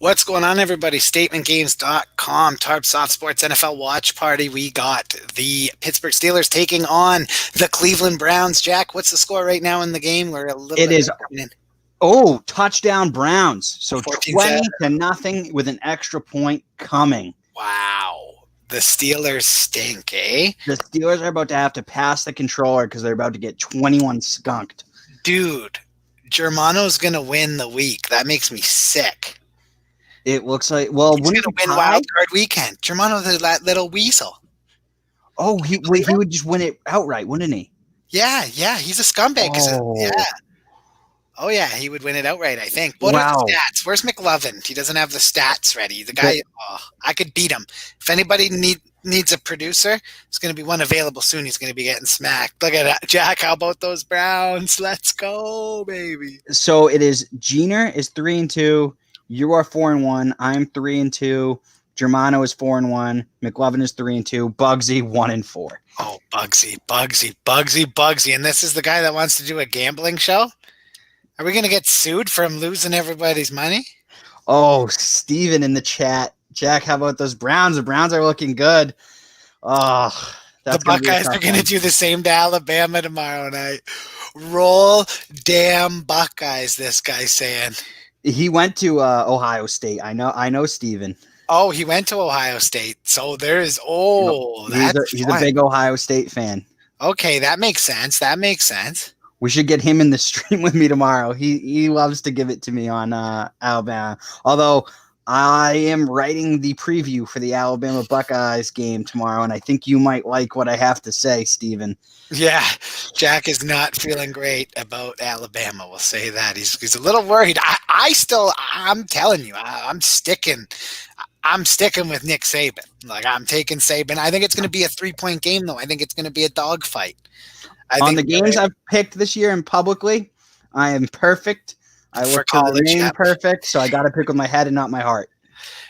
What's going on, everybody? StatementGames.com, Tarp Soft Sports NFL Watch Party. We got the Pittsburgh Steelers taking on the Cleveland Browns. Jack, what's the score right now in the game? We're a little It bit is coming in. Touchdown Browns. So 14-7. 20-0 with an extra point coming. Wow. The Steelers stink, eh? The Steelers are about to have to pass the controller because they're about to get 21 skunked. Dude, Germano's going to win the week. That makes me sick. It looks like, well, He's going to win Wild Card Weekend. Germano's that little weasel. Oh, he would just win it outright, wouldn't he? Yeah, he's a scumbag. Oh, yeah, he would win it outright, I think. What are the stats? Where's McLovin? He doesn't have the stats ready. The guy, I could beat him. If anybody needs a producer, there's going to be one available soon. He's going to be getting smacked. Look at that. Jack, how about those Browns? Let's go, baby. So it is Jenner is 3-2. You are 4-1. I'm 3-2. Germano is 4-1. McLovin is 3-2. Bugsy 1-4. Oh, Bugsy. And this is the guy that wants to do a gambling show? Are we going to get sued from losing everybody's money? Oh, Steven in the chat. Jack, how about those Browns? The Browns are looking good. Oh, the Buckeyes are going to do the same to Alabama tomorrow night. Roll damn Buckeyes, this guy's saying. He went to Ohio State. I know Steven. Oh, he went to Ohio State. So there's he's a big Ohio State fan. Okay, that makes sense. We should get him in the stream with me tomorrow. He loves to give it to me on Alabama. Although I am writing the preview for the Alabama Buckeyes game tomorrow, and I think you might like what I have to say, Steven. Yeah, Jack is not feeling great about Alabama. We'll say that. He's a little worried. I'm telling you, I'm sticking with Nick Saban. Like, I'm taking Saban. I think it's going to be a 3-point game, though. I think it's going to be a dogfight. On the games I've picked this year and publicly, I am perfect. I look to remain perfect, so I got to pick with my head and not my heart.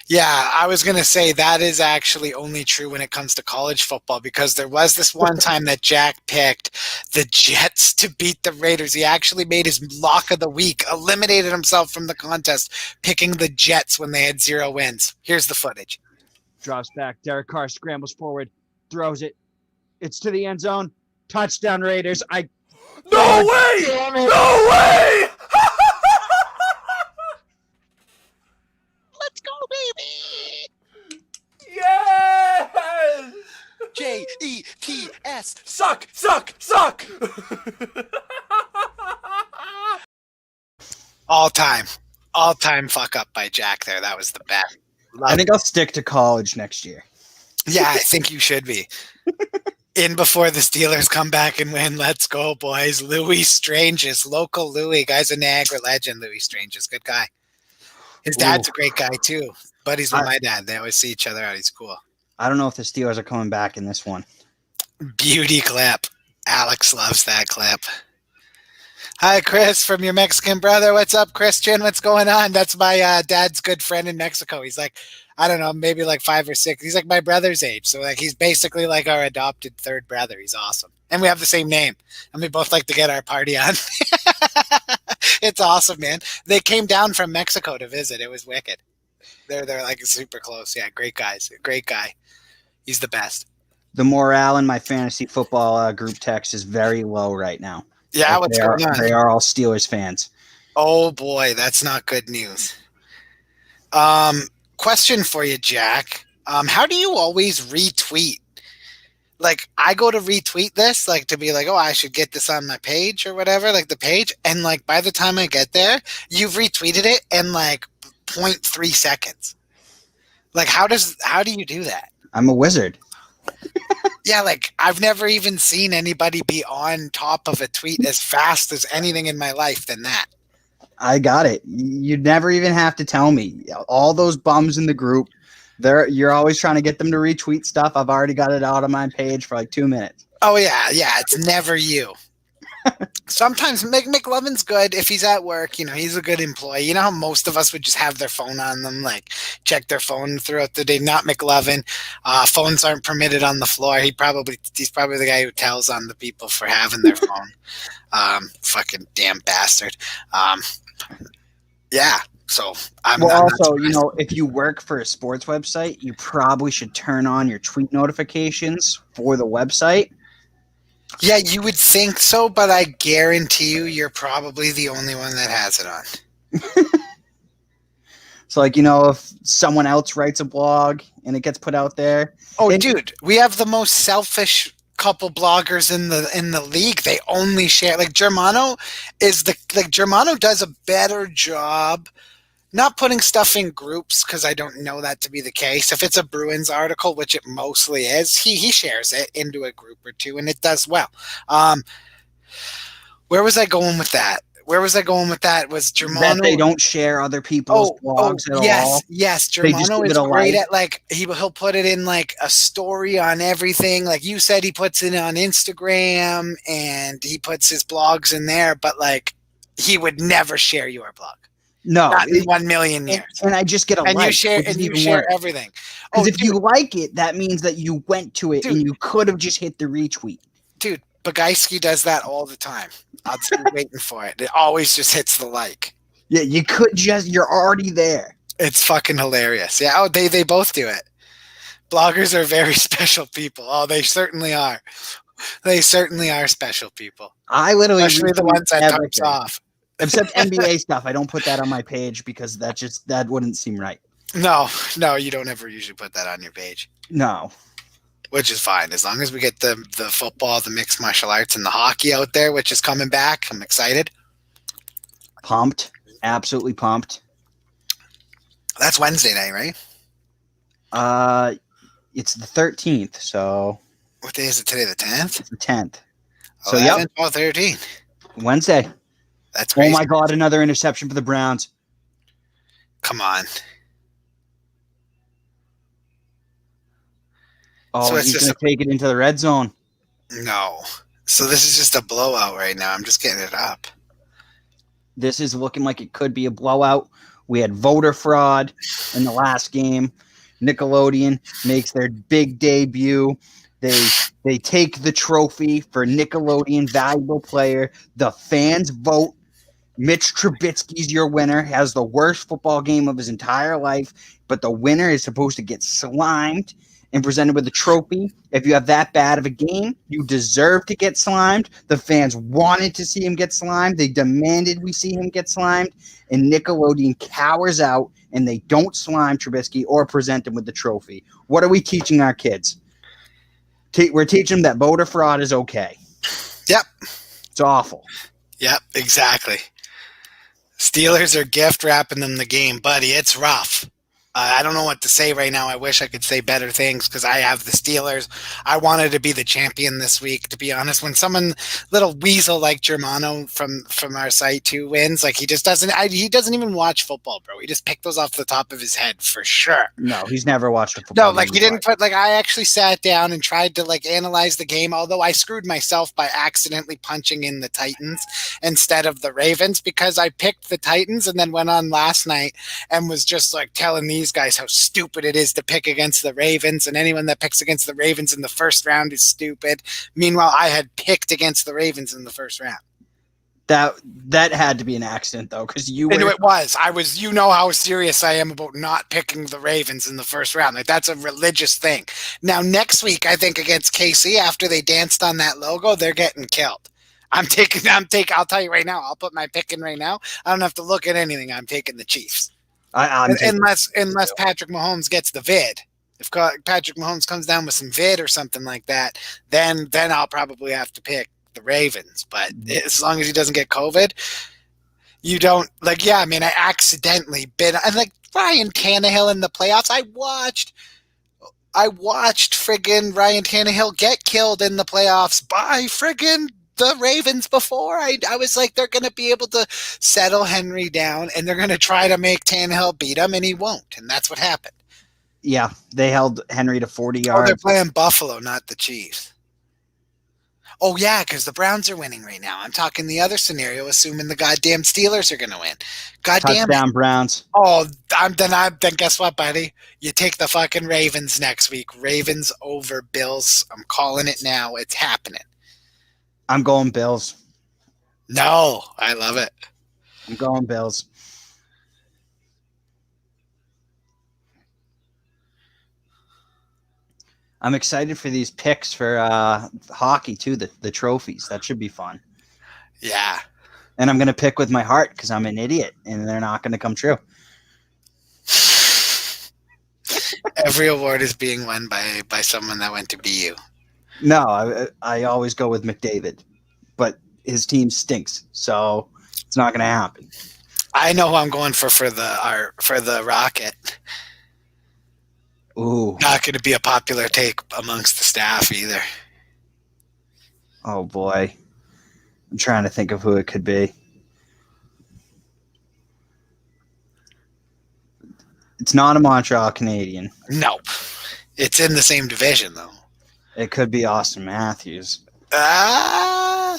Yeah, I was going to say that is actually only true when it comes to college football, because there was this one time that Jack picked the Jets to beat the Raiders. He actually made his lock of the week, eliminated himself from the contest, picking the Jets when they had 0 wins. Here's the footage. Drops back. Derek Carr scrambles forward, throws it. It's to the end zone. Touchdown Raiders. No way! No way! Let's go, baby! Yes! Jets. Suck! All time fuck up by Jack there. That was the best. I think I'll stick to college next year. Yeah, I think you should be. In before the Steelers come back and win. Let's go, boys. Louis Stranges, local Louis. Guy's a Niagara legend, Louis Stranges. Good guy. His dad's a great guy, too. Buddies with my dad. They always see each other out. He's cool. I don't know if the Steelers are coming back in this one. Beauty clip. Alex loves that clip. Hi, Chris, from your Mexican brother. What's up, Christian? What's going on? That's my dad's good friend in Mexico. He's like, I don't know, maybe like 5 or 6. He's like my brother's age. So like he's basically like our adopted third brother. He's awesome. And we have the same name. And we both like to get our party on. It's awesome, man. They came down from Mexico to visit. It was wicked. They're like super close. Yeah, great guys. Great guy. He's the best. The morale in my fantasy football group text is very low right now. Yeah, what's going on? They are all Steelers fans. Oh, boy, that's not good news. Question for you, Jack. How do you always retweet? Like, I go to retweet this, like, to be like, oh, I should get this on my page or whatever, like the page. And, like, by the time I get there, you've retweeted it in, like, 0.3 seconds. Like, how do you do that? I'm a wizard. Yeah, like, I've never even seen anybody be on top of a tweet as fast as anything in my life than that. I got it. You never even have to tell me. All those bums in the group, you're always trying to get them to retweet stuff. I've already got it out on my page for like 2 minutes. Oh, yeah, it's never you. Sometimes McLovin's good if he's at work. You know, he's a good employee. You know how most of us would just have their phone on them, like check their phone throughout the day. Not McLovin. Phones aren't permitted on the floor. He's probably the guy who tells on the people for having their phone. Fucking damn bastard. Yeah. So I'm Well, not also, surprised. if you work for a sports website, you probably should turn on your tweet notifications for the website. Yeah, you would think so, but I guarantee you're probably the only one that has it on. So, if someone else writes a blog and it gets put out there, Oh, and dude, we have the most selfish couple bloggers in the league. They only share Germano Germano does a better job not putting stuff in groups because I don't know that to be the case. If it's a Bruins article, which it mostly is, he shares it into a group or two, and it does well. Where was I going with that? Was Germano? that they don't share other people's blogs at all. Yes. They just Germano give is it a great like. at he'll put it in like a story on everything. Like you said, he puts it on Instagram and he puts his blogs in there, but he would never share your blog. No, Not in 1 million years. And I just get a And like. you share everything. Because if you like it, that means that you went to it and you could have just hit the retweet. Dude, Bagayski does that all the time. I'll just be waiting for it. It always just hits the like. Yeah, you're already there. It's fucking hilarious. Yeah, oh, they both do it. Bloggers are very special people. Oh, they certainly are. They certainly are special people. I literally Especially the ones that types off. Except NBA stuff. I don't put that on my page because that wouldn't seem right. No, you don't ever usually put that on your page. No. Which is fine. As long as we get the football, the mixed martial arts, and the hockey out there, which is coming back. I'm excited. Pumped. Absolutely pumped. That's Wednesday night, right? It's the 13th, so What day is it today? The 10th? it's the 10th. So 11, 12, 13. Wednesday. That's crazy. Oh my God, another interception for the Browns. Come on. Oh, So he's going to take it into the red zone. No. So this is just a blowout right now. I'm just getting it up. This is looking like it could be a blowout. We had voter fraud in the last game. Nickelodeon makes their big debut. They take the trophy for Nickelodeon Valuable Player. The fans vote. Mitch Trubisky's your winner. Has the worst football game of his entire life, but the winner is supposed to get slimed and presented with a trophy. If you have that bad of a game, you deserve to get slimed. The fans wanted to see him get slimed. They demanded we see him get slimed, and Nickelodeon cowers out, and they don't slime Trubisky or present him with the trophy. What are we teaching our kids? We're teaching them that voter fraud is okay. Yep. It's awful. Yep, exactly. Steelers are gift wrapping them the game, buddy. It's rough. I don't know what to say right now. I wish I could say better things because I have the Steelers. I wanted to be the champion this week, to be honest. When someone, little weasel like Germano from our site too wins, he just doesn't. He doesn't even watch football, bro. He just picked those off the top of his head for sure. No, he's never watched a football. No, he didn't put I actually sat down and tried to analyze the game. Although I screwed myself by accidentally punching in the Titans instead of the Ravens because I picked the Titans and then went on last night and was just telling these guys how stupid it is to pick against the Ravens, and anyone that picks against the Ravens in the first round is stupid. Meanwhile, I had picked against the Ravens in the first round. That had to be an accident though, because you were. It was. I was. You know how serious I am about not picking the Ravens in the first round. That's a religious thing. Now next week, I think against KC, after they danced on that logo, they're getting killed. I'll tell you right now. I'll put my pick in right now. I don't have to look at anything. I'm taking the Chiefs. Unless Patrick Mahomes gets the vid. If Patrick Mahomes comes down with some vid or something like that, then I'll probably have to pick the Ravens. But as long as he doesn't get COVID, you don't I accidentally bid. I Ryan Tannehill in the playoffs. I watched friggin' Ryan Tannehill get killed in the playoffs by friggin' the Ravens before. I was they're going to be able to settle Henry down and they're going to try to make Tannehill beat him, and he won't. And that's what happened. Yeah, they held Henry to 40 yards. Oh, they're playing Buffalo, not the Chiefs. Oh, yeah, because the Browns are winning right now. I'm talking the other scenario, assuming the goddamn Steelers are going to win. Goddamn Touchdown Browns. Oh, then guess what, buddy? You take the fucking Ravens next week. Ravens over Bills. I'm calling it now. It's happening. I'm going Bills. No, I love it. I'm going Bills. I'm excited for these picks for hockey too. The trophies, that should be fun. Yeah. And I'm gonna pick with my heart because I'm an idiot, and they're not gonna come true. Every award is being won by someone that went to BU. No, I always go with McDavid, but his team stinks, so it's not gonna happen. I know who I'm going for the Rocket. Ooh, Not going to be a popular take amongst the staff either. oh boy, I'm trying to think of who it could be. It's not a Montreal Canadian. Nope. It's in the same division though. It could be Austin Matthews. At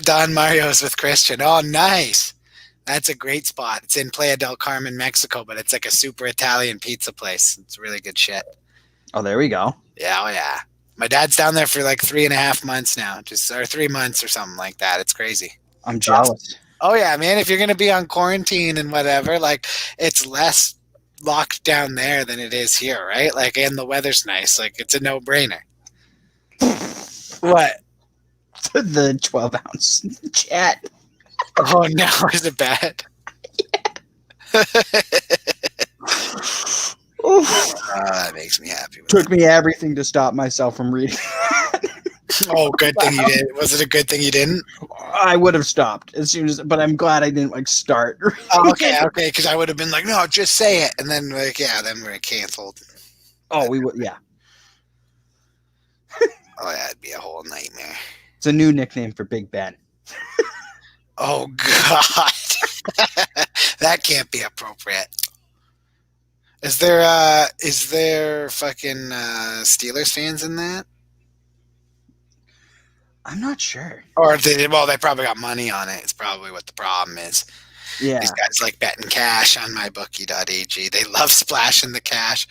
Don Mario's with Christian. Oh, nice. That's a great spot. It's in Playa del Carmen, Mexico, but it's like a super Italian pizza place. It's really good shit. Oh, there we go. Yeah, oh yeah. My dad's down there for like 3.5 months now, or 3 months or something like that. It's crazy. I'm jealous. Oh yeah, man. If you're gonna be on quarantine and whatever, like it's less locked down there than it is here, right? Like, and the weather's nice. Like, it's a no-brainer. What? The 12-ounce chat. Oh no, is it bad? That makes me happy. Took me everything to stop myself from reading. Oh, good thing you did. Was it a good thing you didn't? I would have stopped as soon as, but I'm glad I didn't like start. Oh, okay, because I would have been like, no, just say it, and then like, yeah, then we're canceled. Oh, we would, yeah. Oh, yeah, it'd be a whole nightmare. It's a new nickname for Big Ben. Oh God, that can't be appropriate. Is there fucking Steelers fans in that? I'm not sure. Or they probably got money on it. It's probably what the problem is. Yeah. These guys like betting cash on mybookie.ag. They love splashing the cash.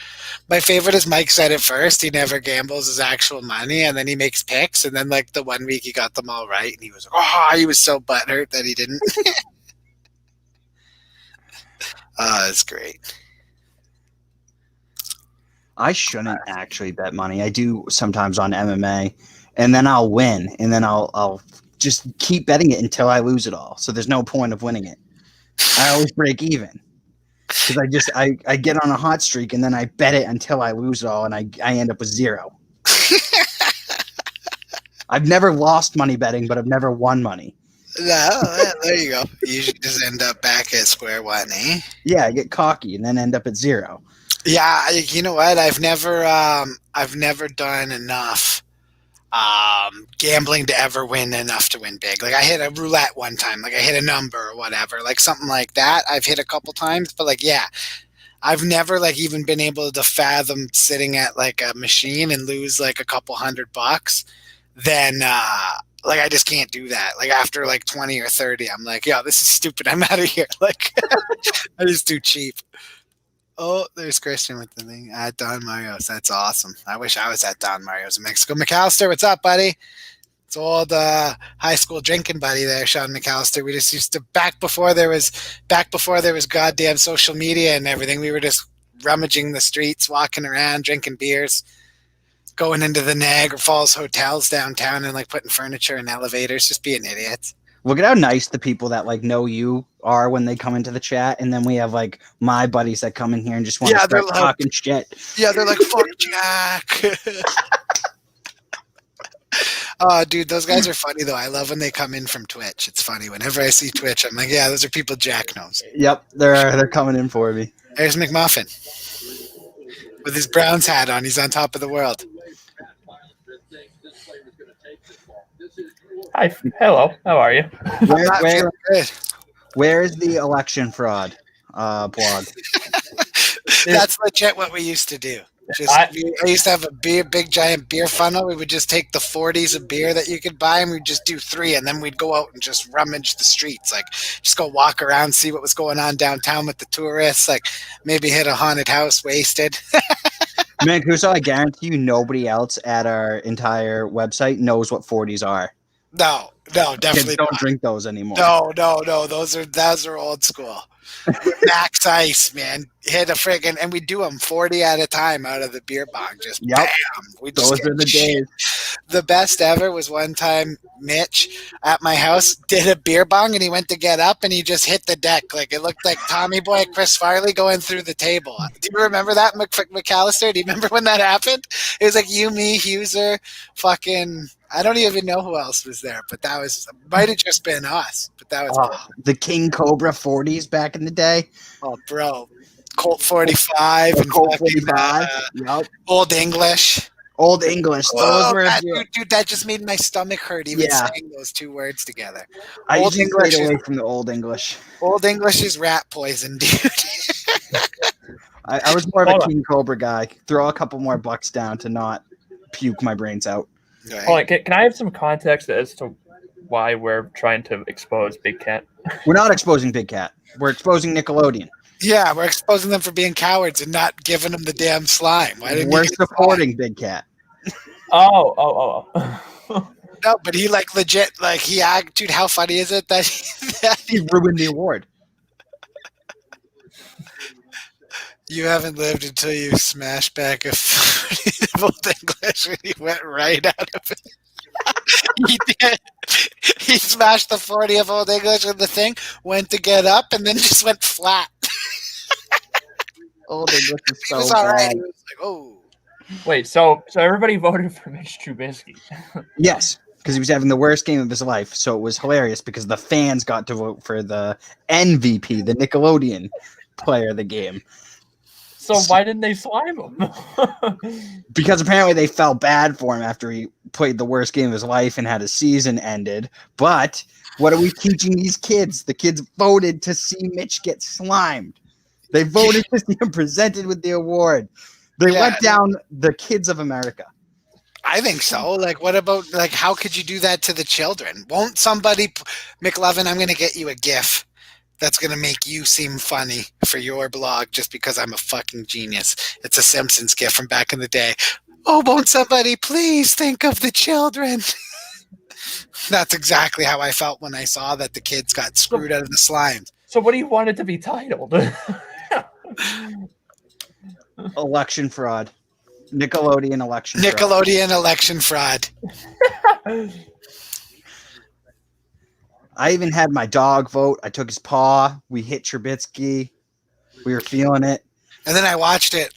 My favorite is Mike said it first. He never gambles his actual money, and then he makes picks. And then like the 1 week he got them all right, and he was like, oh, he was so butthurt that he didn't. Oh, that's great. I shouldn't actually bet money. I do sometimes on MMA, and then I'll win, and then I'll just keep betting it until I lose it all. So there's no point of winning it. I always break even because I get on a hot streak, and then I bet it until I lose it all, and I end up with zero. I've never lost money betting, but I've never won money. No, there you go. You should just end up back at square one, eh? Yeah, I get cocky and then end up at zero. Yeah, you know what? I've never done enough gambling to ever win enough to win big. Like I hit a roulette one time, like I hit a number or whatever, like something like that. I've hit a couple times, but like yeah, I've never like even been able to fathom sitting at like a machine and lose like a couple $100. Then like I just can't do that. Like after like 20 or 30, I'm like, yo, this is stupid. I'm out of here. Like I'm just too cheap. Oh, there's Christian with the thing at Don Mario's. That's awesome. I wish I was at Don Mario's in Mexico. McAllister, what's up, buddy? It's old high school drinking buddy there, Sean McAllister. We just used to back before there was goddamn social media and everything. We were just rummaging the streets, walking around, drinking beers, going into the Niagara Falls hotels downtown and like putting furniture in elevators, just being idiots. Look at how nice the people that like know you are when they come into the chat, and then we have like my buddies that come in here and just want to start talking shit. Yeah, they're like, "Fuck Jack." Oh, dude, those guys are funny though. I love when they come in from Twitch. It's funny whenever I see Twitch. I'm like, yeah, those are people Jack knows. Yep, they're coming in for me. There's McMuffin with his Browns hat on. He's on top of the world. Hi, hello. How are you? Where is the election fraud blog? That's legit what we used to do. I used to have a big giant beer funnel. We would just take the 40s of beer that you could buy, and we'd just do 3, and then we'd go out and just rummage the streets, like just go walk around, see what was going on downtown with the tourists, like maybe hit a haunted house wasted. Mancuso, I guarantee you nobody else at our entire website knows what 40s are. No, definitely Kids don't not. drink those anymore. No. Those are old school. Max Ice, man. hit a friggin', and we do them 40 at a time out of the beer bong. Just Yep. bam. We just Those get are the shit. days. The best ever was one time Mitch at my house did a beer bong and he went to get up and he just hit the deck. Like it looked like Tommy Boy, Chris Farley going through the table. Do you remember that, McAllister? Do you remember when that happened? It was like you, me, Huser, fucking, I don't even know who else was there, but that was, might have just been us. But that was, Oh, the King Cobra 40s back in the day. oh, bro. Colt 45 and Colt fucking, 45. Yep. Old English. Old English. Those Oh, were. dude, that just made my stomach hurt even Yeah. saying those two words together. I Old used to English stay is- away from the Old English. Old English is rat poison, dude. I was more of Hold a on. King Cobra guy. Throw a couple more bucks down to not puke my brains out. Right. Hold on, can I have some context as to why we're trying to expose Big Cat? We're not exposing Big Cat. We're exposing Nickelodeon. Yeah, we're exposing them for being cowards and not giving them the damn slime. Why didn't We're you get the supporting Big Cat. Oh. slime? No, but he like legit, like he act, dude. How funny is it that, that He ruined the award. you haven't lived until you smash back a Old English and he went right out of it. He did. He smashed the 40 of Old English and the thing went to get up and then just went flat. Old English is He so was all right. bad. He was like, oh. Wait, so everybody voted for Mitch Trubisky. Yes, because he was having the worst game of his life. So it was hilarious because the fans got to vote for the MVP, the Nickelodeon player of the game. So why didn't they slime him? Because apparently they felt bad for him after he played the worst game of his life and had his season ended. But what are we teaching these kids? The kids voted to see Mitch get slimed. They voted to see him presented with the award. They Yeah. let down the kids of America. I think so. Like, what about, like, how could you do that to the children? Won't somebody, McLovin, I'm going to get you a GIF that's going to make you seem funny for your blog just because I'm a fucking genius. It's a Simpsons GIF from back in the day. Oh, won't somebody please think of the children? That's exactly how I felt when I saw that the kids got screwed out of the slimes. So what do you want it to be titled? Election fraud. Nickelodeon election fraud. Nickelodeon election fraud. I even had my dog vote. I took his paw. We hit Trubisky. We were feeling it. And then I watched it.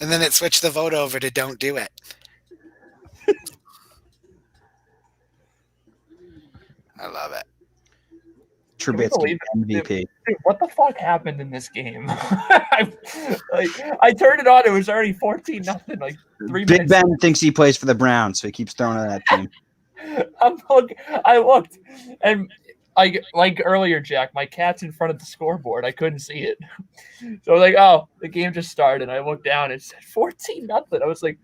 And then it switched the vote over to don't do it. I love it. Trubisky believe MVP. Dude, what the fuck happened in this game? I turned it on. It was already 14-0. Like 3 Big minutes. Ben thinks he plays for the Browns, so he keeps throwing at that team. I looked, and like earlier, Jack, my cat's in front of the scoreboard. I couldn't see it, so I was like, "Oh, the game just started." And I looked down. It said 14-0. I was like,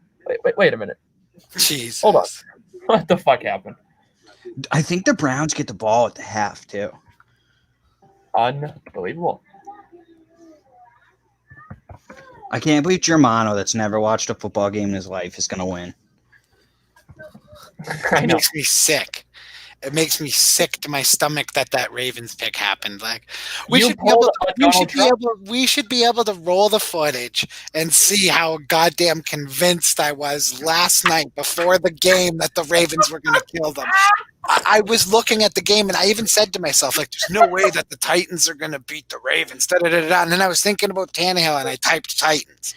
"Wait a minute, Jesus. hold on, what the fuck happened?" I think the Browns get the ball at the half, too. Unbelievable. I can't believe Germano, that's never watched a football game in his life, is going to win. I It know. makes me sick. It makes me sick to my stomach that Ravens pick happened. Like we You should be pulled able. a Donald Trump. We should be able to roll the footage and see how goddamn convinced I was last night before the game that the Ravens were going to kill them. I was looking at the game and I even said to myself, like, "There's no way that the Titans are going to beat the Ravens." Da-da-da-da. And then I was thinking about Tannehill and I typed Titans.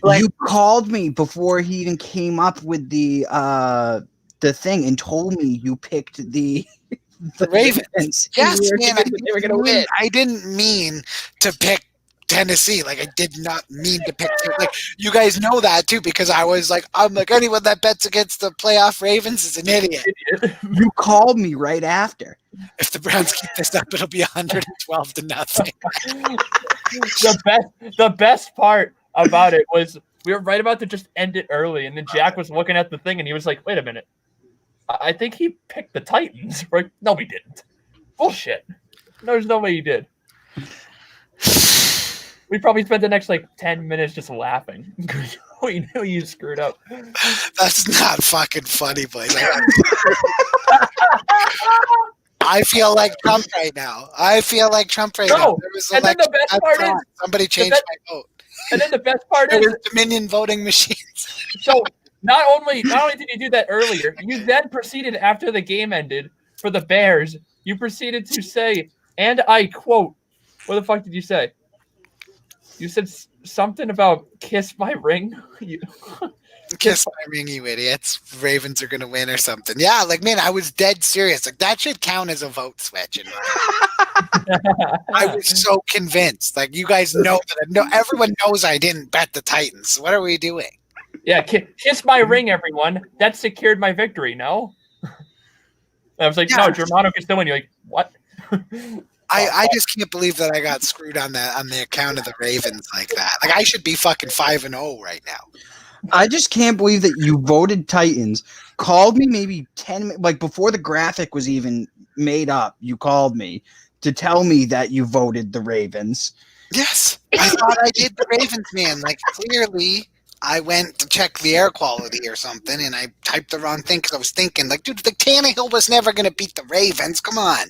Like- You called me before he even came up with the thing and told me you picked the Ravens. Yes, You were man. thinking that they were going to win. I didn't mean to pick Tennessee. Like I did not mean to pick. Like you guys know that too, because I'm like anyone that bets against the playoff Ravens is an idiot. You called me right after. If the Browns keep this up, it'll be 112 to nothing. The best part about it was we were right about to just end it early, and then Jack was looking at the thing, and he was like, "Wait a minute, I think he picked the Titans." We're like, no, we didn't. Bullshit. There's no way he did. We probably spent the next 10 minutes just laughing. We knew you screwed up. That's not fucking funny, boys. I feel like Trump right now. I feel like Trump right No, now. There was and then the election, best part is somebody changed my vote. and then the best part It is was Dominion voting machines. so not only did you do that earlier, you then proceeded after the game ended for the Bears. You proceeded to say, and I quote, what the fuck did you say? You said something about kiss my ring. Kiss my ring, you idiots. Ravens are gonna win or something. Yeah, like man, I was dead serious. Like that should count as a vote switch. I was so convinced. Like you guys know that. No, everyone knows I didn't bet the Titans. What are we doing? Yeah, kiss my ring, everyone. That secured my victory. No, I was like, Yeah. no, Germano can still win. You're like, what? I just can't believe that I got screwed on the account of the Ravens like that. Like I should be fucking 5-0 right now. I just can't believe that you voted Titans, called me maybe 10 minutes, like before the graphic was even made up, you called me to tell me that you voted the Ravens. Yes, I thought I did the Ravens, man. Like clearly, I went to check the air quality or something, and I typed the wrong thing because I was thinking, like, dude, the Tannehill was never going to beat the Ravens. Come on.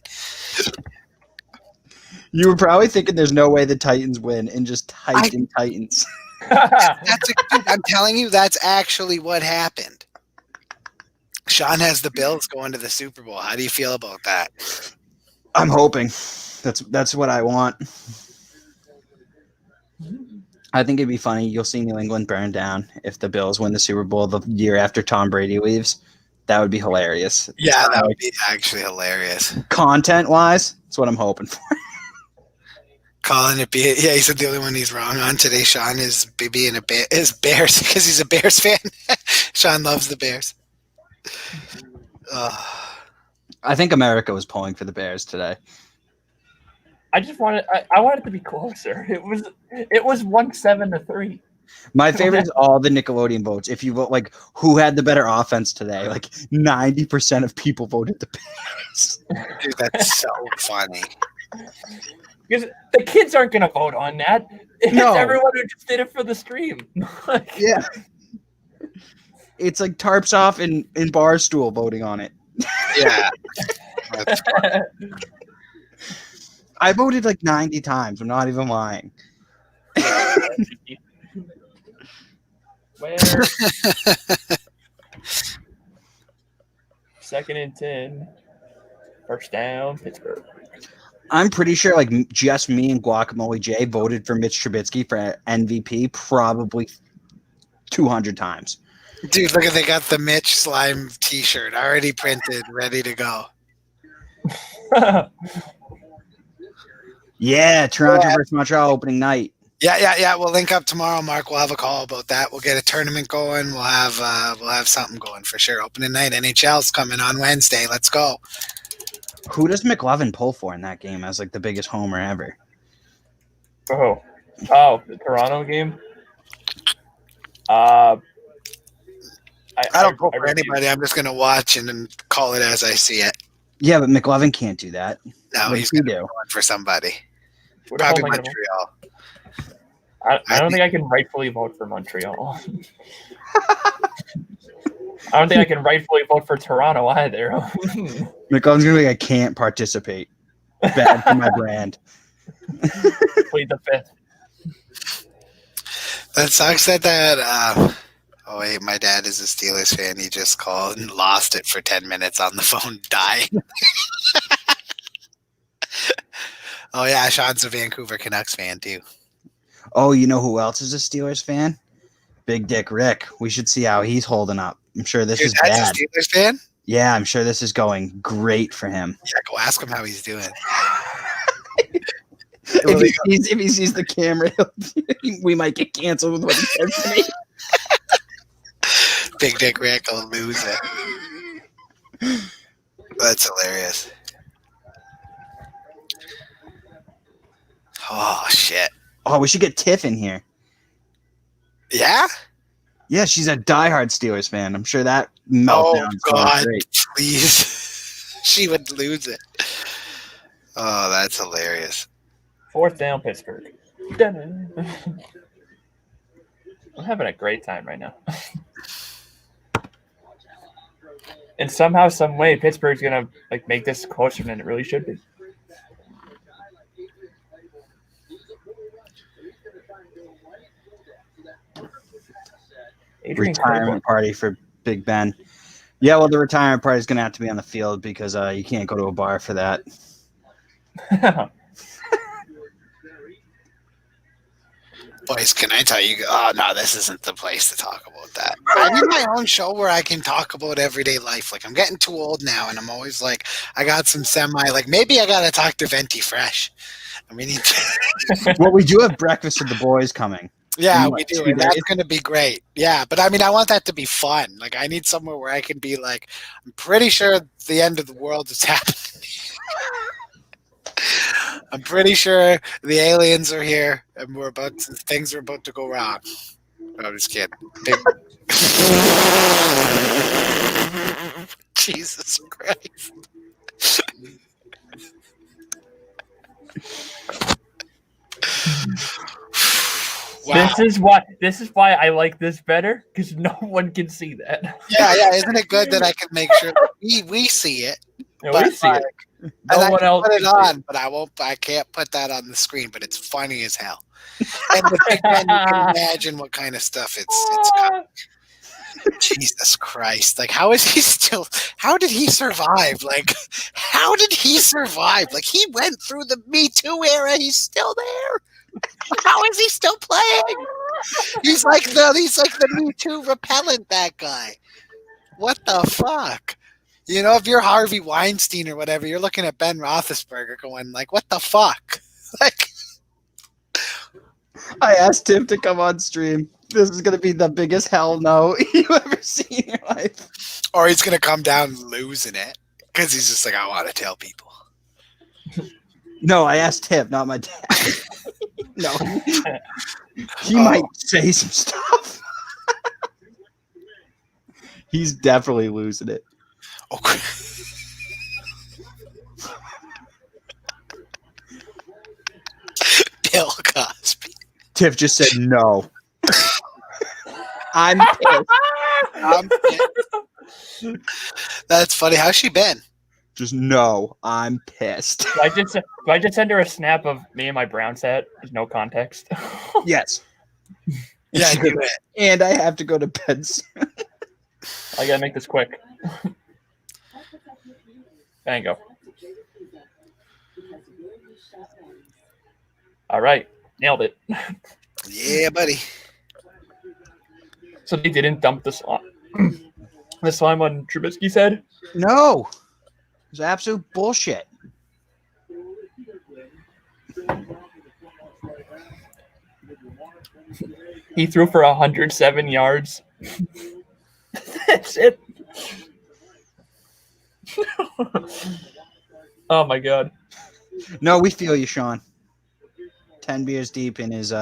You were probably thinking there's no way the Titans win and just typed in Titans. Dude, I'm telling you, that's actually what happened. Sean has the Bills going to the Super Bowl. How do you feel about that? I'm hoping. That's what I want. I think it'd be funny. You'll see New England burn down if the Bills win the Super Bowl the year after Tom Brady leaves. That would be hilarious. Yeah, that would be actually hilarious. Content-wise, that's what I'm hoping for. Calling it be yeah, he said the only one he's wrong on today, Sean, is being is Bears because he's a Bears fan. Sean loves the Bears. I think America was pulling for the Bears today. I just wanted I wanted to be closer. It was 1-7-3. My favorite is all the Nickelodeon votes. If you vote like who had the better offense today, like 90% of people voted the Bears. Dude, that's so funny. Because the kids aren't going to vote on that. It's No. everyone who just did it for the stream. Yeah. It's like Tarps off and Barstool voting on it. Yeah. That's I voted like 90 times. I'm not even lying. Where? 2nd and 10. First down, Pittsburgh. I'm pretty sure like just me and Guacamole Jay voted for Mitch Trubisky for MVP probably 200 times. Dude, look at they got the Mitch Slime T-shirt already printed, ready to go. Yeah, Toronto versus Montreal opening night. Yeah. We'll link up tomorrow, Mark. We'll have a call about that. We'll get a tournament going. We'll have something going for sure. Opening night, NHL's coming on Wednesday. Let's go. Who does McLovin pull for in that game as like the biggest homer ever? Oh, the Toronto game. I don't pull for anybody. I'm just gonna watch and then call it as I see it. Yeah, but McLovin can't do that. No, What he's does he gonna do? go on for somebody. What Probably am I gonna- Montreal. I don't think I can rightfully vote for Montreal. I don't think I can rightfully vote for Toronto either. McLovin's gonna be like, I can't participate. Bad for my brand. Plead the fifth. That sucks that. Oh wait, my dad is a Steelers fan. He just called and lost it for 10 minutes on the phone, dying. Oh yeah, Sean's a Vancouver Canucks fan too. Oh, you know who else is a Steelers fan? Big Dick Rick. We should see how he's holding up. I'm sure this Your is dad's bad. a Steelers fan? Yeah, I'm sure this is going great for him. Yeah, go ask him how he's doing. If he sees the camera, we might get canceled with what he says to me. Big Dick Rick will lose it. That's hilarious. Oh shit. Oh, we should get Tiff in here. Yeah? Yeah, she's a diehard Steelers fan. I'm sure that Oh meltdown's going God, great. please. She would lose it. Oh, that's hilarious. 4th down, Pittsburgh. I'm having a great time right now. And somehow, some way, Pittsburgh's gonna like make this closer than it really should be. Adrian Retirement party for Big Ben. Yeah, well, the retirement party is going to have to be on the field because you can't go to a bar for that. Boys, can I tell you? Oh no, this isn't the place to talk about that. I need my own show where I can talk about everyday life. Like I'm getting too old now, and I'm always like, I got some maybe I gotta talk to Venti Fresh. And we need to. Well, we do have breakfast with the boys coming. Yeah, In we like do. 2 And that's days. going to be great. Yeah, but I mean, I want that to be fun. Like, I need somewhere where I can be like, I'm pretty sure the end of the world is happening. I'm pretty sure the aliens are here, and things are about to go wrong. No, I'm just kidding. Jesus Christ. Wow. This is why I like this better, because no one can see that. Yeah. Isn't it good that I can make sure that we see it? Yeah, But, we see it. and No I one can else put it can see it. on, but I won't. I can't put that on the screen. But it's funny as hell. And the Big Ben, you can imagine what kind of stuff it's got. Jesus Christ! Like, how is he still? How did he survive? Like, how did he survive? Like, he went through the Me Too era. He's still there. How is he still playing? He's like the Me Too repellent. That guy. What the fuck? You know, if you're Harvey Weinstein or whatever, you're looking at Ben Roethlisberger going like, "What the fuck?" Like, I asked him to come on stream. This is going to be the biggest hell no you ever seen in your life. or he's gonna come down losing it because he's just like, "I want to tell people." No, I asked him, not my dad. No. He might say some stuff. He's definitely losing it. Okay. Bill Cosby. Tiff just said no. I'm pissed. That's funny. How's she been? Just no. I'm pissed. Do I just send her a snap of me in my Browns hat? There's no context. Yes. Yeah, do it. And I have to go to bed soon. I gotta make this quick. Bingo. All right, nailed it. Yeah, buddy. So they didn't dump the slime on Trubisky's head? No. It's absolute bullshit. He threw for 107 yards. That's it. Oh my god. No, we feel you, Sean. 10 beers deep in his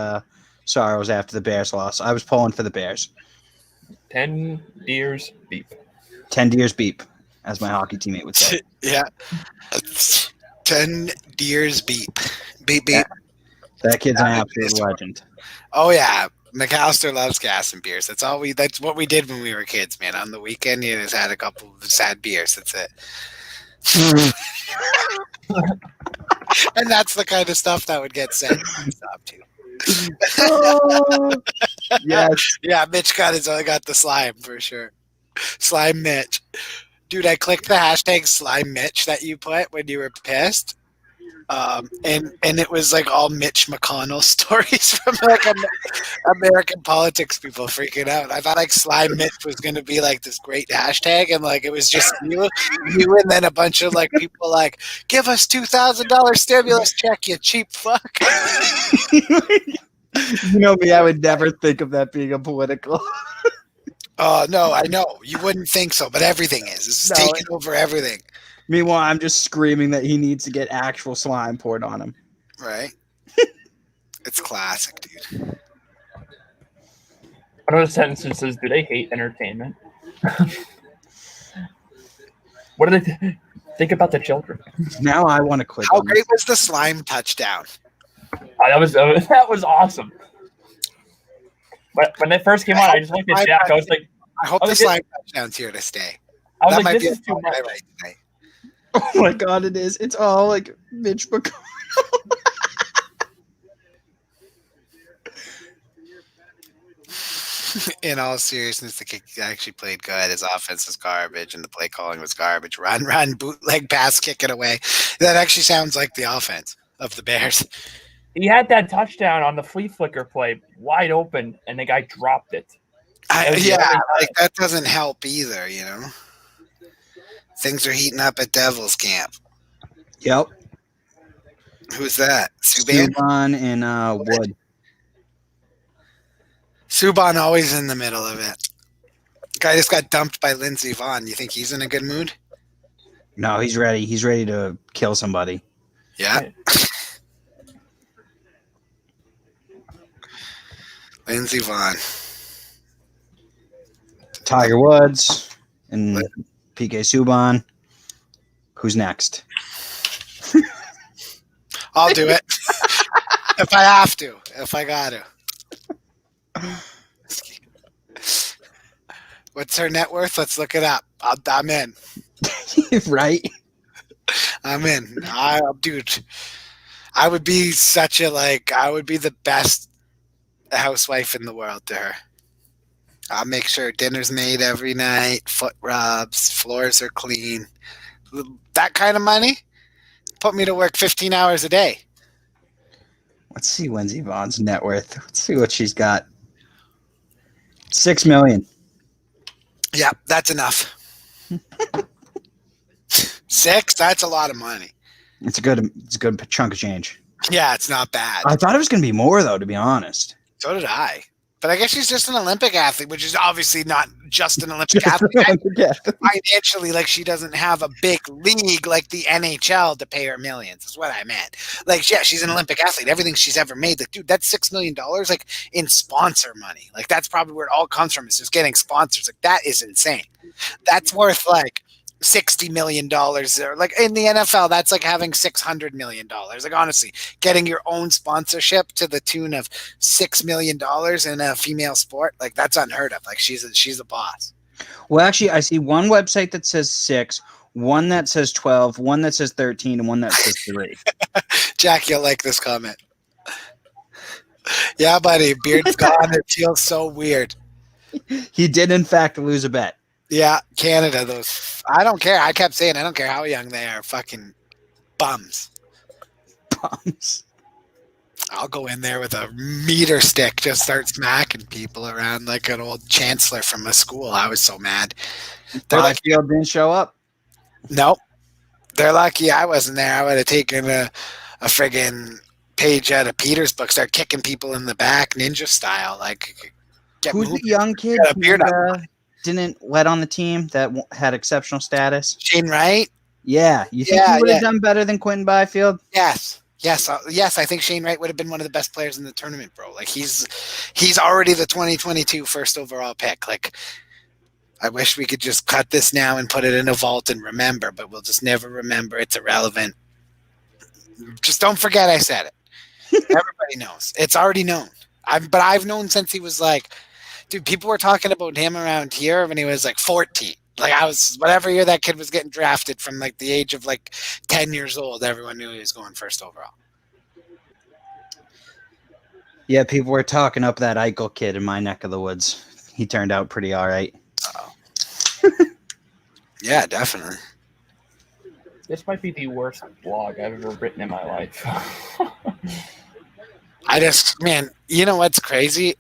sorrows after the Bears loss. I was pulling for the Bears. 10 deers beep. 10 deers beep, as my hockey teammate would say. Yeah. 10 deers beep. Beep, beep. That kid's an absolute legend. Oh, yeah. McAllister loves gas and beers. That's what we did when we were kids, man. On the weekend, you just had a couple of sad beers. That's it. And that's the kind of stuff that would get said. Stop too. Oh, yes. Yeah, Mitch got the slime for sure. Slime Mitch. Dude, I clicked the hashtag slime Mitch that you put when you were pissed. And it was like all Mitch McConnell stories from like American politics people freaking out. I thought like slime Mitch was going to be like this great hashtag, and like it was just you and then a bunch of like people like, give us $2,000 stimulus check, you cheap fuck. You know me, I would never think of that being a political. Oh no, I know you wouldn't think so, but everything is. It's taking over everything. Meanwhile, I'm just screaming that he needs to get actual slime poured on him. Right? It's classic, dude. One of the sentences says, do they hate entertainment? What do they think about the children? Now I want to quit. How great was the slime touchdown? That was awesome. When they first came out, I just looked at Jack. I was like, I hope the slime touchdown's here to stay. I was That like, might this be a is too much. highlight tonight. Oh my god, it is. It's all like Mitch McConnell. In all seriousness, the kick actually played good. His offense was garbage, and the play calling was garbage. Run, bootleg pass, kick it away. That actually sounds like the offense of the Bears. He had that touchdown on the flea flicker play wide open, and the guy dropped it. That was the only time. Like that doesn't help either. You know, things are heating up at Devils camp. Yep. Who's that? Subban? Subban and Wood. Subban always in the middle of it. Guy just got dumped by Lindsey Vonn. You think he's in a good mood? No, he's ready. He's ready to kill somebody. Yeah. Lindsey Vonn. Tiger Woods and PK Subban. Who's next? I'll do it. If I have to. If I got to. What's her net worth? Let's look it up. I'm in. Right? I'm in. Dude, I would be I would be the best housewife in the world to her. I'll make sure dinner's made every night, foot rubs, floors are clean. That kind of money, put me to work 15 hours a day. Let's see Lindsey Vohn's net worth. Let's see what she's got. $6 million. Yeah, that's enough. 6? That's a lot of money. It's a good chunk of change. Yeah, it's not bad. I thought it was going to be more, though, to be honest. So did I. But I guess she's just an Olympic athlete, which is obviously not just an Olympic athlete. Financially, like she doesn't have a big league like the NHL to pay her millions, is what I meant. Like, yeah, she's an Olympic athlete. Everything she's ever made, like, dude, that's $6 million, like, in sponsor money. Like, that's probably where it all comes from, is just getting sponsors. Like, that is insane. That's worth, like, $60 million. Or like in the NFL, that's like having $600 million. Like, honestly, getting your own sponsorship to the tune of $6 million in a female sport, like, that's unheard of. Like, she's a boss. Well, actually, I see one website that says 6, one that says 12, one that says 13, and one that says 3. Jack, you'll like this comment. Yeah, buddy, beard's gone. It feels so weird. He did, in fact, lose a bet. Yeah, Canada, those. I don't care. I kept saying, I don't care how young they are. Fucking bums. Bums. I'll go in there with a meter stick, just start smacking people around like an old chancellor from a school. I was so mad. They're like, Field didn't show up. nope. They're lucky I wasn't there. I would have taken a friggin' page out of Peter's book, start kicking people in the back, ninja style. Like, get Who's moving. the young kid Got a beard who on. didn't let on the team that had exceptional status? Shane Wright? Yeah. You think Yeah, he would have yeah. done better than Quentin Byfield? Yes. Yes. I think Shane Wright would have been one of the best players in the tournament, bro. Like, he's already the 2022 first overall pick. Like, I wish we could just cut this now and put it in a vault and remember, but we'll just never remember. It's irrelevant. Just don't forget I said it. Everybody knows. It's already known. But I've known since he was like, dude, people were talking about him around here when he was like 14. Like, I was, whatever year that kid was getting drafted, from like the age of like 10 years old, everyone knew he was going first overall. Yeah, people were talking up that Eichel kid in my neck of the woods. He turned out pretty all right. Yeah, definitely. This might be the worst blog I've ever written in my life. I just, man, you know what's crazy?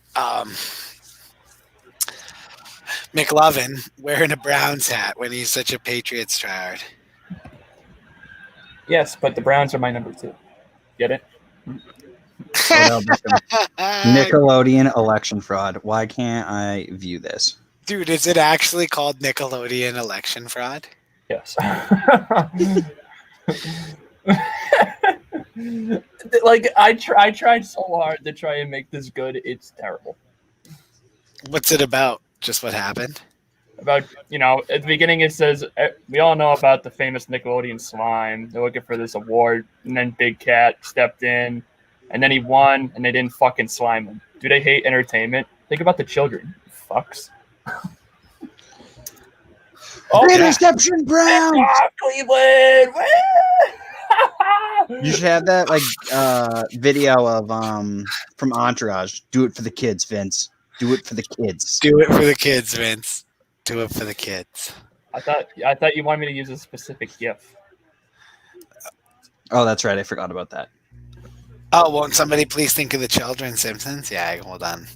McLovin wearing a Browns hat when he's such a Patriots tryhard. Yes, but the Browns are my number 2. Get it? Nickelodeon election fraud. Why can't I view this? Dude, is it actually called Nickelodeon election fraud? Yes. Like, I tried so hard to try and make this good. It's terrible. What's it about? Just what happened? About, at the beginning it says, we all know about the famous Nickelodeon slime. They're looking for this award. And then Big Cat stepped in. And then he won, and they didn't fucking slime him. Do they hate entertainment? Think about the children. Fucks. Oh, yeah. Interception, Browns. Cleveland! You should have that like video of from Entourage. Do it for the kids, Vince. Do it for the kids. Do it for the kids, Vince. Do it for the kids. I thought you wanted me to use a specific GIF. Oh, that's right. I forgot about that. Oh, won't somebody please think of the children, Simpsons? Yeah, hold on.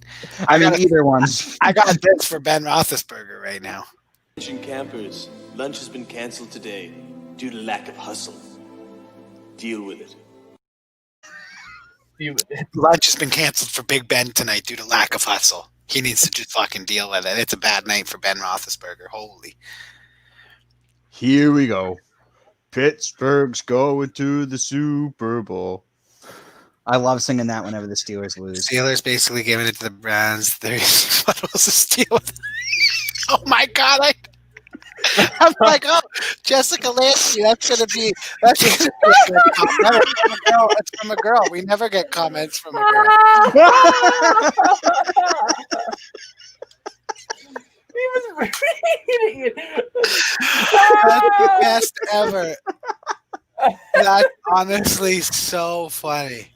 I mean, got- either one's. I got this for Ben Roethlisberger right now. Attention campers, lunch has been cancelled today due to lack of hustle. Deal with it. Lunch has been canceled for Big Ben tonight due to lack of hustle. He needs to just fucking deal with it. It's a bad night for Ben Roethlisberger. Holy. Here we go. Pittsburgh's going to the Super Bowl. I love singing that whenever the Steelers lose. Steelers basically giving it to the Browns. What was the Steelers? Oh my God! I'm like, oh, Jessica Lansky. That's gonna be a good comment. It's from a girl. We never get comments from a girl. He was reading it. That's the best ever. That's honestly so funny.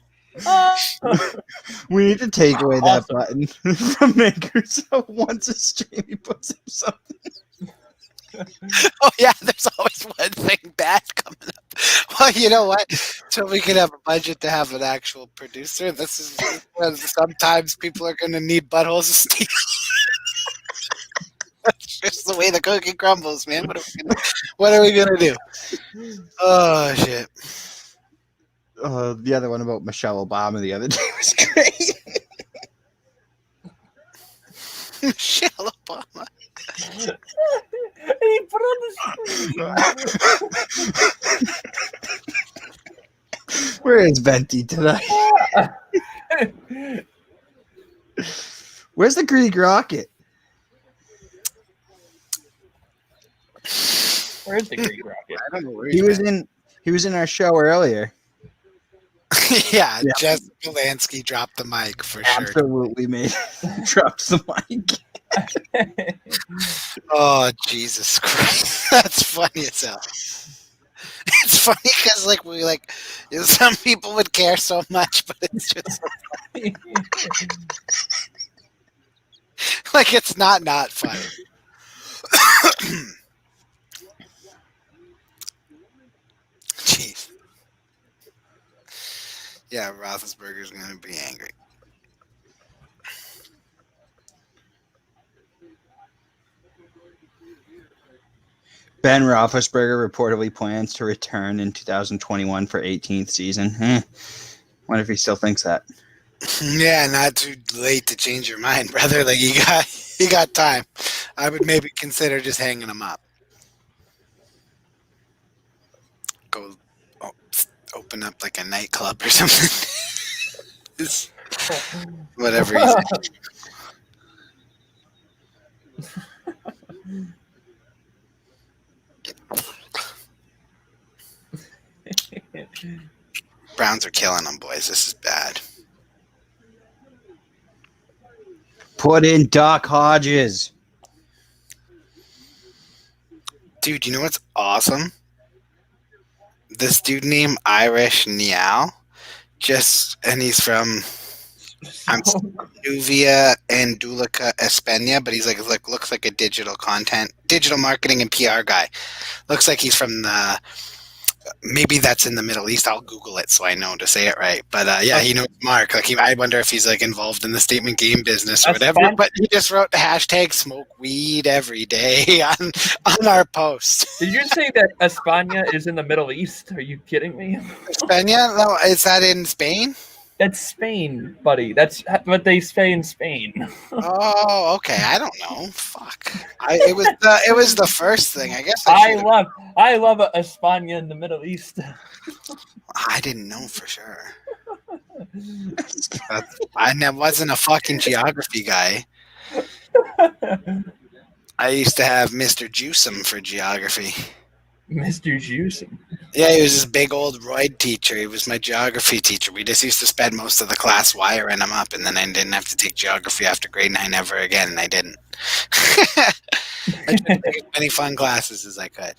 We need to take away that Awesome. button from Maker. So once a stream, he puts up something. Oh yeah, there's always one thing bad coming up. Well, you know what? So we can have a budget to have an actual producer. This is sometimes people are going to need buttholes of steel. That's just the way the cookie crumbles, man. What are we gonna do? Oh shit! The other one about Michelle Obama the other day was great. Michelle Obama. He put on the Where is Venti tonight? screen. Where's the Greek rocket? Where's the Greek rocket? I don't know where He was in our show earlier. yeah, Yeah. Jessica Lansky dropped the mic for sure. Absolutely made drops the mic. Oh Jesus Christ, that's funny as hell. It's funny because some people would care so much, but it's just like it's not funny. Jeez. Yeah, Roethlisberger's gonna be angry. Ben Roethlisberger reportedly plans to return in 2021 for 18th season. Wonder if he still thinks that. Yeah, not too late to change your mind, brother. Like you got time. I would maybe consider just hanging him up. Go open up like a nightclub or something. Just whatever. Browns are killing them, boys. This is bad. Put in Doc Hodges. Dude, you know what's awesome? This dude named Irish Nial, and he's from Nuvia and Dulica, España, but he's looks like a digital marketing and PR guy. Looks like he's from maybe that's in the Middle East. I'll Google it so I know to say it right. But yeah, he knows Mark. I wonder if he's involved in the statement game business or That's whatever. fun. But he just wrote the hashtag smoke weed every day on our post. Did you say that España is in the Middle East? Are you kidding me? España? No, is that in Spain? That's Spain, buddy. That's what they say in Spain. Oh, okay. I don't know. Fuck. It was the first thing. I guess I should've- love España in the Middle East. I didn't know for sure. I wasn't a fucking geography guy. I used to have Mr. Juicem for geography. Mr. Juicem. Yeah, he was this big old roid teacher. He was my geography teacher. We just used to spend most of the class wiring him up, and then I didn't have to take geography after grade 9 ever again, and I didn't. I took as many fun classes as I could.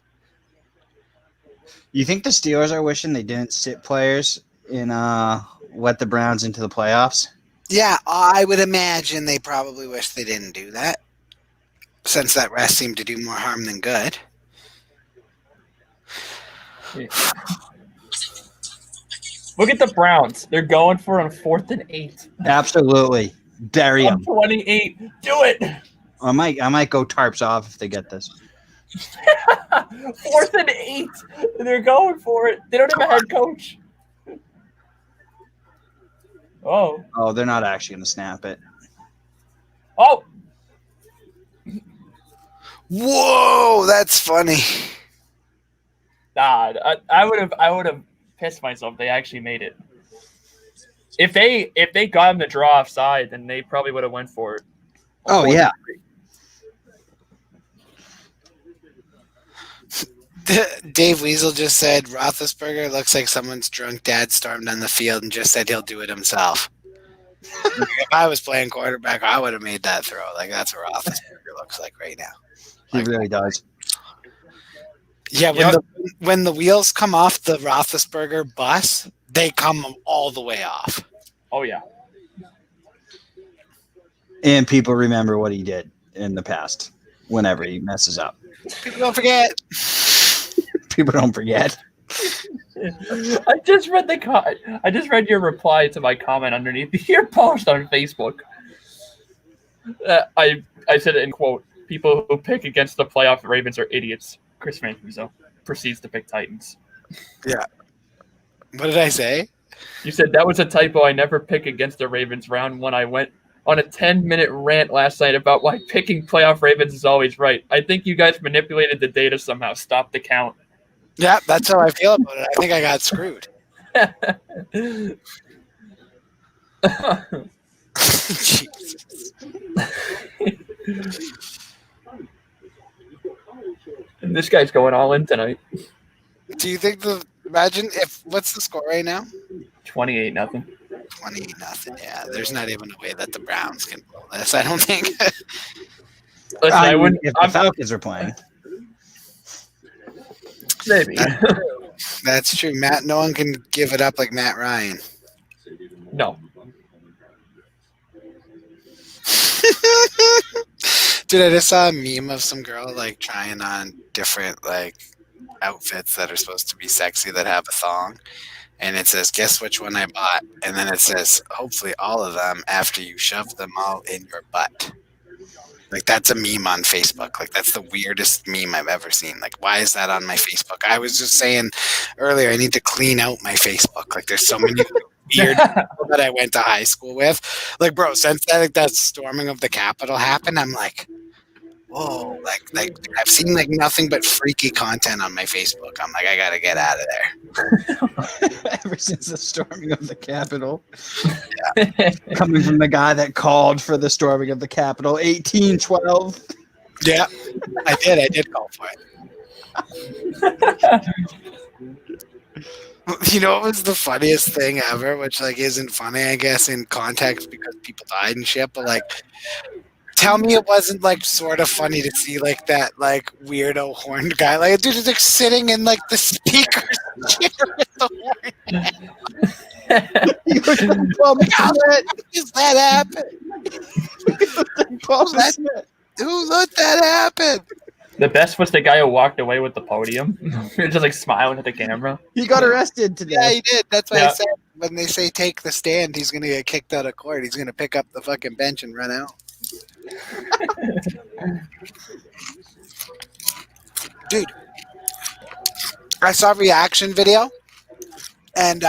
You think the Steelers are wishing they didn't sit players in let the Browns into the playoffs? Yeah, I would imagine they probably wish they didn't do that, since that rest seemed to do more harm than good. Look at the Browns. They're going for a 4th and 8. Absolutely. Bury them. 28. Do it. I might go tarps off if they get this. 4th and 8. They're going for it. They don't have a head coach. Oh. Oh, they're not actually going to snap it. Oh. Whoa, that's funny. Nah, I would have pissed myself if they actually made it. If they got him to draw offside, then they probably would have went for it. Oh yeah. Dave Weasel just said Roethlisberger looks like someone's drunk dad stormed on the field and just said he'll do it himself. If I was playing quarterback, I would have made that throw. Like that's what Roethlisberger looks like right now. He really does. Yeah, when the wheels come off the Roethlisberger bus, they come all the way off. Oh yeah. And people remember what he did in the past whenever he messes up. People don't forget. People don't forget. I just read your reply to my comment underneath your post on Facebook. I said it in quote: "People who pick against the playoff Ravens are idiots." Chris Mancuso proceeds to pick Titans. Yeah. What did I say? You said that was a typo. I never pick against the Ravens. Round 1, I went on a 10-minute rant last night about why picking playoff Ravens is always right. I think you guys manipulated the data somehow. Stop the count. Yeah, that's how I feel about it. I think I got screwed. Jesus. And this guy's going all in tonight. Do you think what's the score right now? 28-0. 20-0. Yeah, there's not even a way that the Browns can blow this, I don't think. Listen, I wouldn't. If the Falcons are playing. Maybe. That's true. No one can give it up like Matt Ryan. No. Dude, I just saw a meme of some girl like trying on different like outfits that are supposed to be sexy that have a thong. And it says, guess which one I bought? And then it says, hopefully all of them after you shove them all in your butt. Like, that's a meme on Facebook. Like, that's the weirdest meme I've ever seen. Like, why is that on my Facebook? I was just saying earlier, I need to clean out my Facebook. Like, there's so many weird people that I went to high school with. Like, bro, since that storming of the Capitol happened, I'm like, whoa, like I've seen like nothing but freaky content on my Facebook. I'm like, I gotta get out of there. Ever since the storming of the Capitol. Yeah. Coming from the guy that called for the storming of the Capitol, 1812. Yeah, I did call for it. You know what was the funniest thing ever, which like isn't funny, I guess, in context because people died and shit, but like tell me it wasn't like sort of funny to see like that like weirdo horned guy. Like a dude is like sitting in like the speaker's chair with the horn. Does that happen? Who let that happen? The best was the guy who walked away with the podium. Just like smiling at the camera. He got arrested today. Yeah, he did. That's why I said when they say take the stand, he's gonna get kicked out of court. He's gonna pick up the fucking bench and run out. Dude, I saw a reaction video and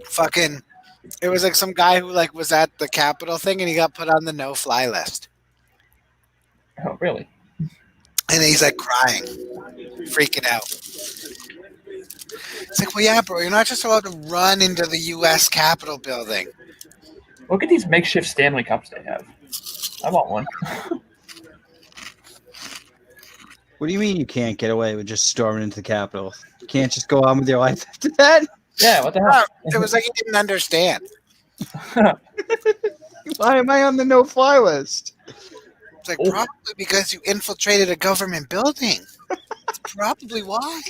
fucking it was like some guy who like was at the Capitol thing and he got put on the no-fly list. Oh, really? And he's like crying, freaking out. It's like, well, yeah, bro, you're not just allowed to run into the U.S. Capitol building. Look at these makeshift Stanley Cups they have. I want one. What do you mean you can't get away with just storming into the Capitol? You can't just go on with your life after that? Yeah, what the hell? It was like he didn't understand. Why am I on the no-fly list? It's like, Oh. probably because you infiltrated a government building. That's probably why.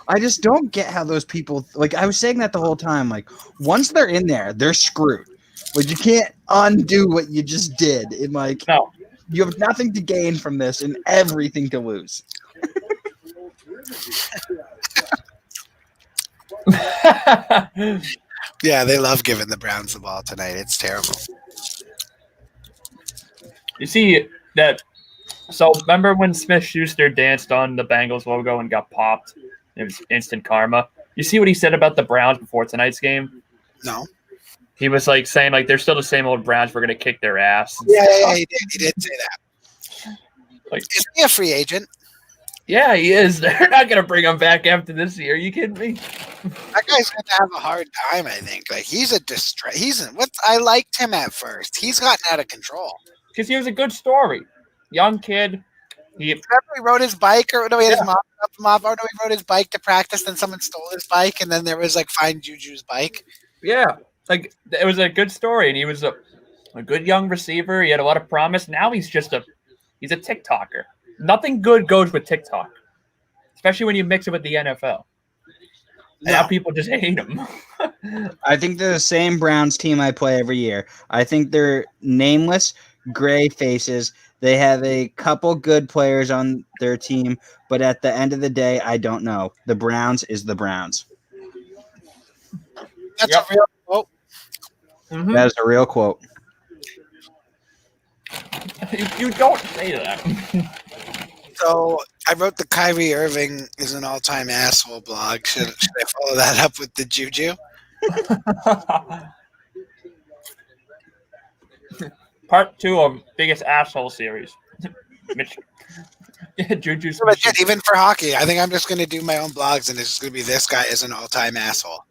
I just don't get how those people like. I was saying that the whole time. Like, once they're in there, they're screwed. Like, you can't undo what you just did. And like, No. you have nothing to gain from this and everything to lose. Yeah, they love giving the Browns the ball tonight. It's terrible. You see that? So remember when Smith Schuster danced on the Bengals logo and got popped? It was instant karma. You see what he said about the Browns before tonight's game? No. He was like saying like they're still the same old Browns. We're gonna kick their ass. Yeah, he did say that. Like, Is he a free agent? yeah, he is. They're not gonna bring him back after this year. Are you kidding me? That guy's going to have a hard time, I think. Like, he's a distress. I liked him at first. He's gotten out of control. Because he was a good story. Young kid. Remember he rode his bike, or no, he had his mom drop him off, or no, he rode his bike to practice, then someone stole his bike, and then there was like Find Juju's bike. Yeah. Like it was a good story, and he was a good young receiver. He had a lot of promise. Now he's just he's a TikToker. Nothing good goes with TikTok. Especially when you mix it with the NFL. Now people just hate him. I think they're the same Browns team I play every year. I think they're nameless, gray faces. They have a couple good players on their team, but at the end of the day, I don't know. The Browns is the Browns. That's a real quote. Mhm. That is a real quote. You don't say that. So I wrote the Kyrie Irving is an all-time asshole blog. Should I follow that up with the Juju? Part 2 of biggest asshole series. Mitch, Juju's Legit, even for hockey, I think I'm just going to do my own blogs, and it's just going to be this guy is an all-time asshole.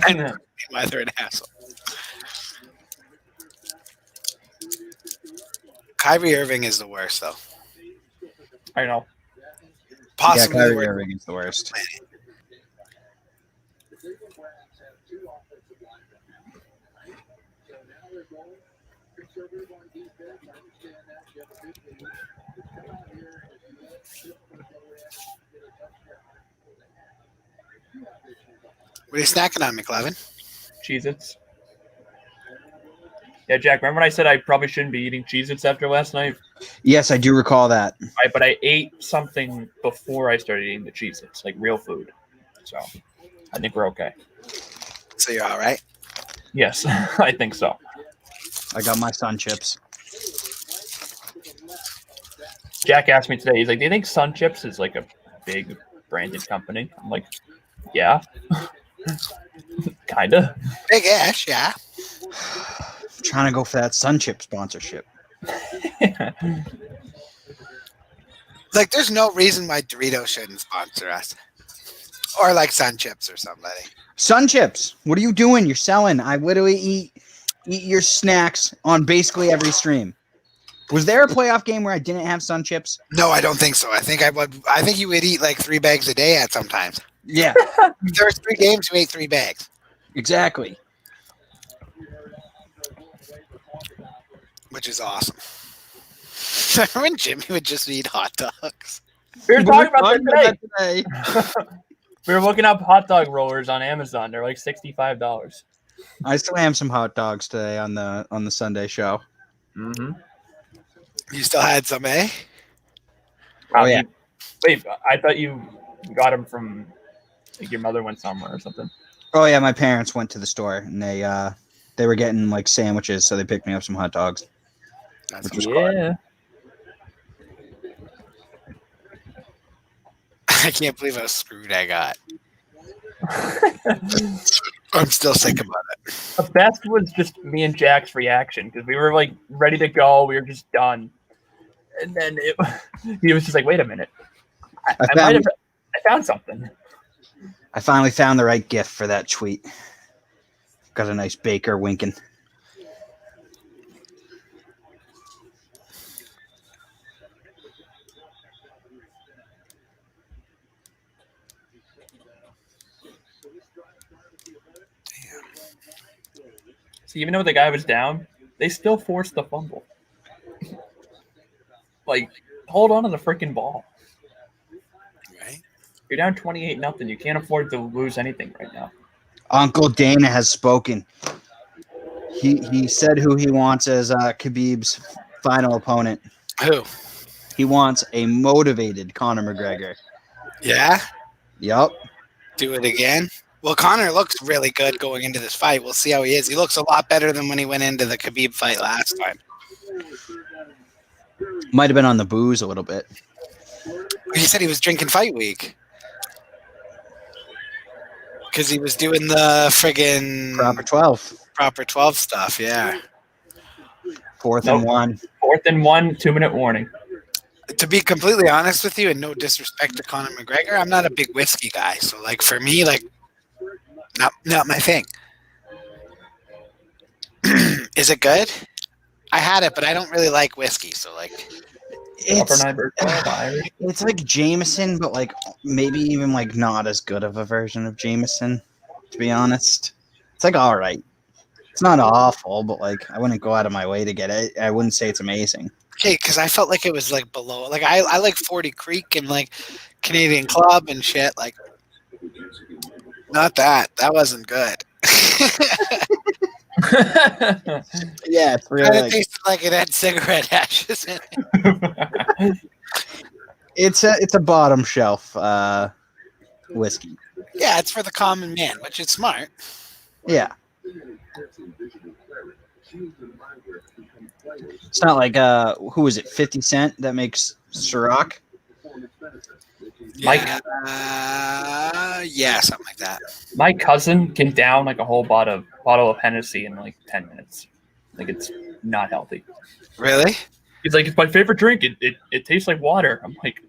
And why they're an asshole. Kyrie Irving is the worst, though. I know. Possibly yeah, the Kyrie worst. Irving is the worst. What are you snacking on, McLevin? Cheez-Its. Yeah, Jack, remember when I said I probably shouldn't be eating Cheez-Its after last night? Yes, I do recall that. But I ate something before I started eating the Cheez-Its, like real food. So I think we're okay. So you're all right? Yes, I think so. I got my Sun Chips. Jack asked me today, he's like, do you think Sun Chips is like a big branded company? I'm like, yeah. Kinda. Big Ash, yeah. Trying to go for that Sun Chip sponsorship. Like, there's no reason why Doritos shouldn't sponsor us. Or like Sun Chips or somebody. Sun Chips, what are you doing? You're selling. I literally eat your snacks on basically every stream. Was there a playoff game where I didn't have Sun Chips? No, I don't think so. I think you would eat like 3 bags a day at sometimes. Yeah, If there was 3 games, you ate 3 bags. exactly. Which is awesome. Remember when Jimmy would just eat hot dogs? We were talking about that today. today. We were looking up hot dog rollers on Amazon. They're like $65. I slammed some hot dogs today on the Sunday show. Mm-hmm. You still had some, eh? Oh, yeah. Wait, I thought you got them from like your mother went somewhere or something. Oh yeah, my parents went to the store and they were getting like sandwiches, so they picked me up some hot dogs. That's Which was Yeah. I can't believe how screwed I got. I'm still sick about it. The best was just me and Jack's reaction because we were like ready to go. We were just done. And then he was just like, wait a minute. I found something. I finally found the right gift for that tweet. Got a nice baker winking. So even though the guy was down, they still forced the fumble. Like, hold on to the freaking ball. Right? You're down 28-0. You can't afford to lose anything right now. Uncle Dana has spoken. He said who he wants as Khabib's final opponent. Who? He wants a motivated Conor McGregor. Yeah? Yep. Do it again? Well, Connor looks really good going into this fight. We'll see how he is. He looks a lot better than when he went into the Khabib fight last time. Might have been on the booze a little bit. He said he was drinking fight week. Because he was doing the friggin' Proper 12 stuff, yeah. 4th and 1. 4th and 1, 2-minute warning. To be completely honest with you, and no disrespect to Conor McGregor, I'm not a big whiskey guy. So, like, for me, like, not my thing. Is it good? I had it, but I don't really like whiskey. So, like, it's like Jameson, but like maybe even like not as good of a version of Jameson, to be honest. It's like all right. It's not awful, but like I wouldn't go out of my way to get it. I wouldn't say it's amazing. okay, because I felt like it was like below. Like I like 40 Creek and like Canadian Club and shit. Like, not that. That wasn't good. Yeah, it's really Kind of tasted like it had cigarette ashes in it. it's a bottom shelf whiskey. Yeah, it's for the common man, which is smart. Yeah. It's not like who is it, 50 Cent that makes Ciroc? Mike, yeah, something like that. my cousin can down like a whole bottle of Hennessy in like 10 minutes. Like, it's not healthy. Really? He's like, it's my favorite drink. It tastes like water. I'm like,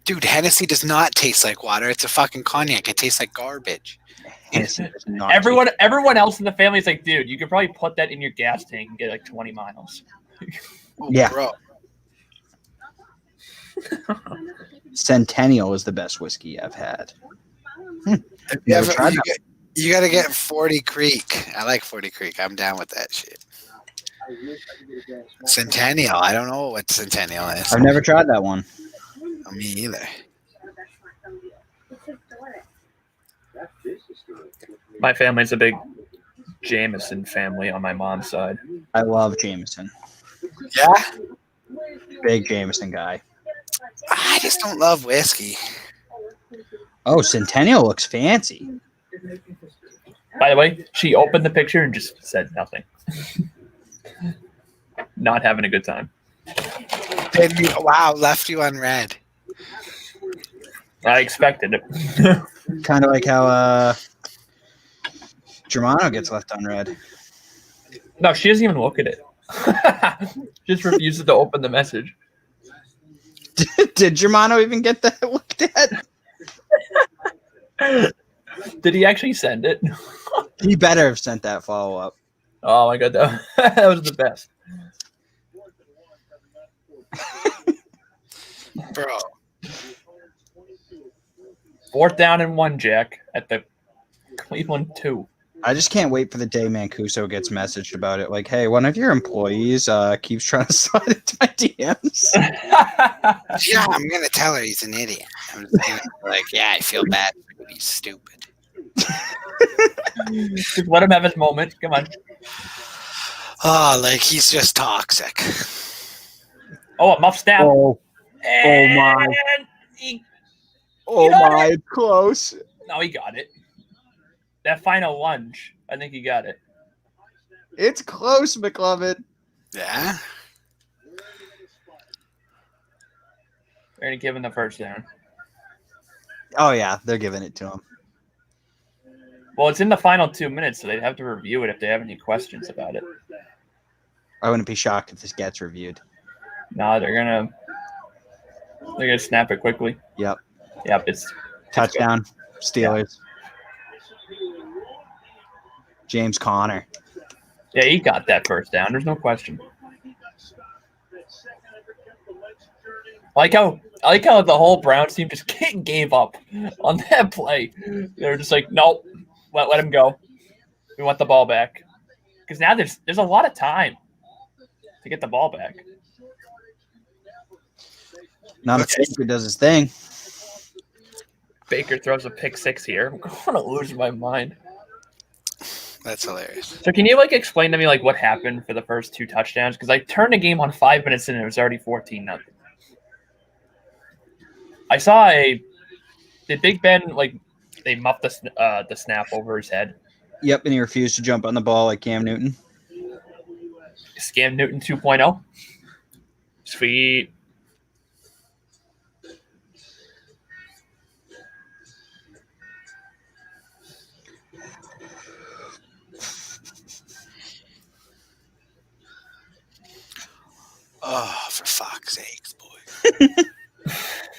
Dude, Hennessy does not taste like water. It's a fucking cognac. It tastes like garbage. Hennessy does not everyone else in the family is like, dude, you could probably put that in your gas tank and get like 20 miles. Oh, Yeah. Bro. Centennial is the best whiskey I've had. You, tried that. you got to get 40 Creek. I like 40 Creek. I'm down with that shit. Centennial. I don't know what Centennial is. I've never tried that one. Me either. My family's a big Jameson family on my mom's side. I love Jameson. Yeah? Big Jameson guy. I just don't love whiskey. Oh, Centennial looks fancy. By the way, she opened the picture and just said nothing. Not having a good time. Wow, left you on red. I expected it. Kind of like how Germano gets left on red. No, she doesn't even look at it. Just refuses to open the message. Did Germano even get that looked at? Did he actually send it? He better have sent that follow-up. Oh my god, that was the best. Bro. 4th down and 1, Jack, at the Cleveland 2. I just can't wait for the day Mancuso gets messaged about it. Like, hey, one of your employees keeps trying to slide into my DMs. Yeah, I'm going to tell her he's an idiot. I'm just gonna be like, yeah, I feel bad. He's stupid. Just let him have his moment. Come on. Oh, like he's just toxic. Oh, a muff stab. Oh And my. he Oh got my, close. No, he got it. That final lunge, I think he got it. It's close, McLovin. Yeah? They're going to give him the first down. Oh yeah, they're giving it to him. Well, it's in the final 2 minutes, so they'd have to review it if they have any questions about it. I wouldn't be shocked if this gets reviewed. No, they're gonna snap it quickly. Yep. Yep, it's Touchdown, Steelers. James Conner. yeah, he got that first down. There's no question. I like how the whole Browns team just gave up on that play. They were just like, nope, let him go. We want the ball back because now there's a lot of time to get the ball back. Not if Okay. Baker does his thing. Baker throws a pick 6 here. I'm going to lose my mind. That's hilarious. So can you like explain to me like what happened for the first 2 touchdowns? Because I turned the game on 5 minutes in and it was already 14-0. I saw did Big Ben like they muffed the snap over his head? Yep, and he refused to jump on the ball like Cam Newton. Scam Newton 2.0. Sweet. Oh, for fuck's sakes, boy.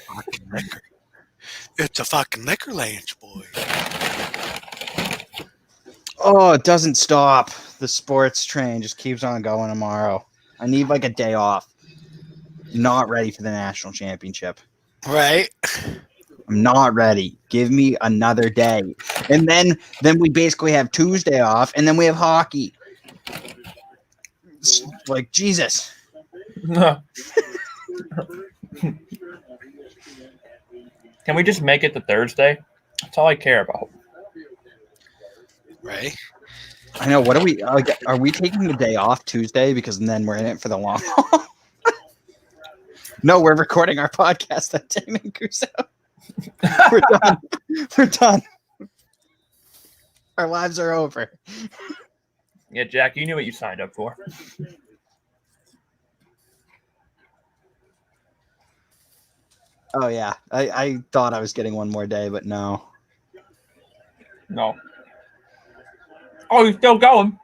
Fucking liquor. It's a fucking liquor lounge, boy. Oh, it doesn't stop. The sports train just keeps on going tomorrow. I need like a day off. Not ready for the national championship. Right? I'm not ready. Give me another day. And then we basically have Tuesday off, and then we have hockey. It's like, Jesus. Can we just make it to Thursday? That's all I care about. Right? I know. What are we taking the day off Tuesday? Because then we're in it for the long haul. No, we're recording our podcast that day, Mancuso. We're done. We're done. Our lives are over. Yeah, Jack, you knew what you signed up for. Oh, yeah. I thought I was getting one more day, but no. No. Oh, you're still going.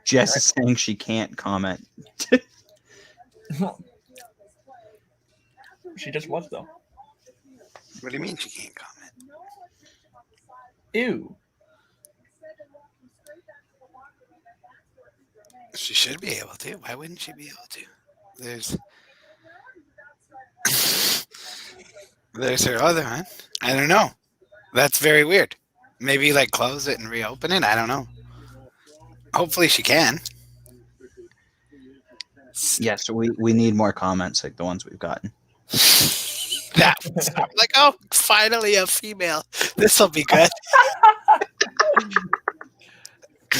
Jess is saying she can't comment. She just was, though. What do you mean she can't comment? Ew. She should be able to. Why wouldn't she be able to? There's her other one. I don't know. That's very weird. Maybe like close it and reopen it. I don't know. Hopefully she can. Yes, we need more comments like the ones we've gotten. That was I'm like, oh, finally a female. This will be good.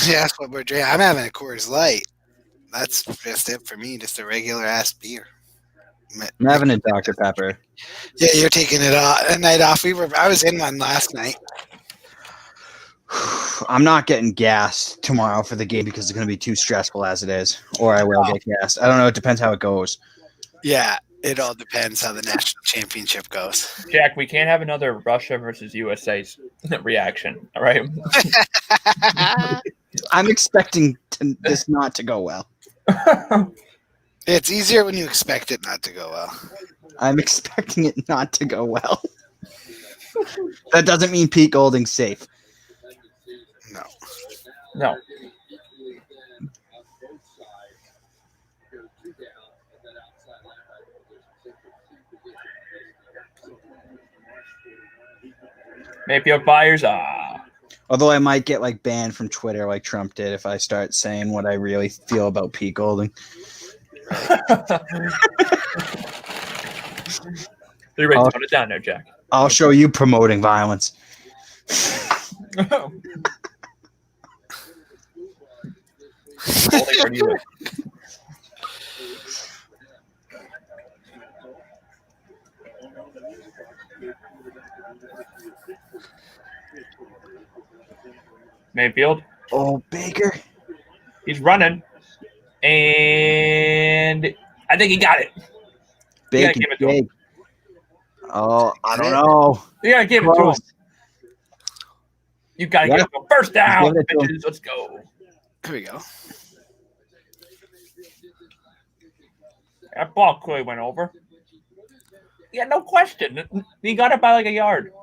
Yeah, that's what we're drinking. I'm having a Coors Light. That's just it for me. Just a regular ass beer. I'm having a Dr. Pepper. Yeah, you're taking it a night off. I was in one last night. I'm not getting gassed tomorrow for the game because it's going to be too stressful as it is, or I will get gassed. I don't know. It depends how it goes. Yeah, it all depends how the national championship goes. Jack, we can't have another Russia versus USA's reaction, all right? I'm expecting this not to go well. It's easier when you expect it not to go well. I'm expecting it not to go well. That doesn't mean Pete Golding's safe. No. No. Mayfield fires. Although I might get like banned from Twitter like Trump did if I start saying what I really feel about Pete Golding. They're ready to tone it down there, Jack. I'll show you promoting violence. Mayfield. Oh, Baker. He's running. And I think he got it. Bacon, give it to him. Oh, I don't know. You gotta give it to him. You gotta give it to him. First down, Give it to him. bitches. Let's go. Here we go. That ball clearly went over. Yeah, no question. He got it by like a yard.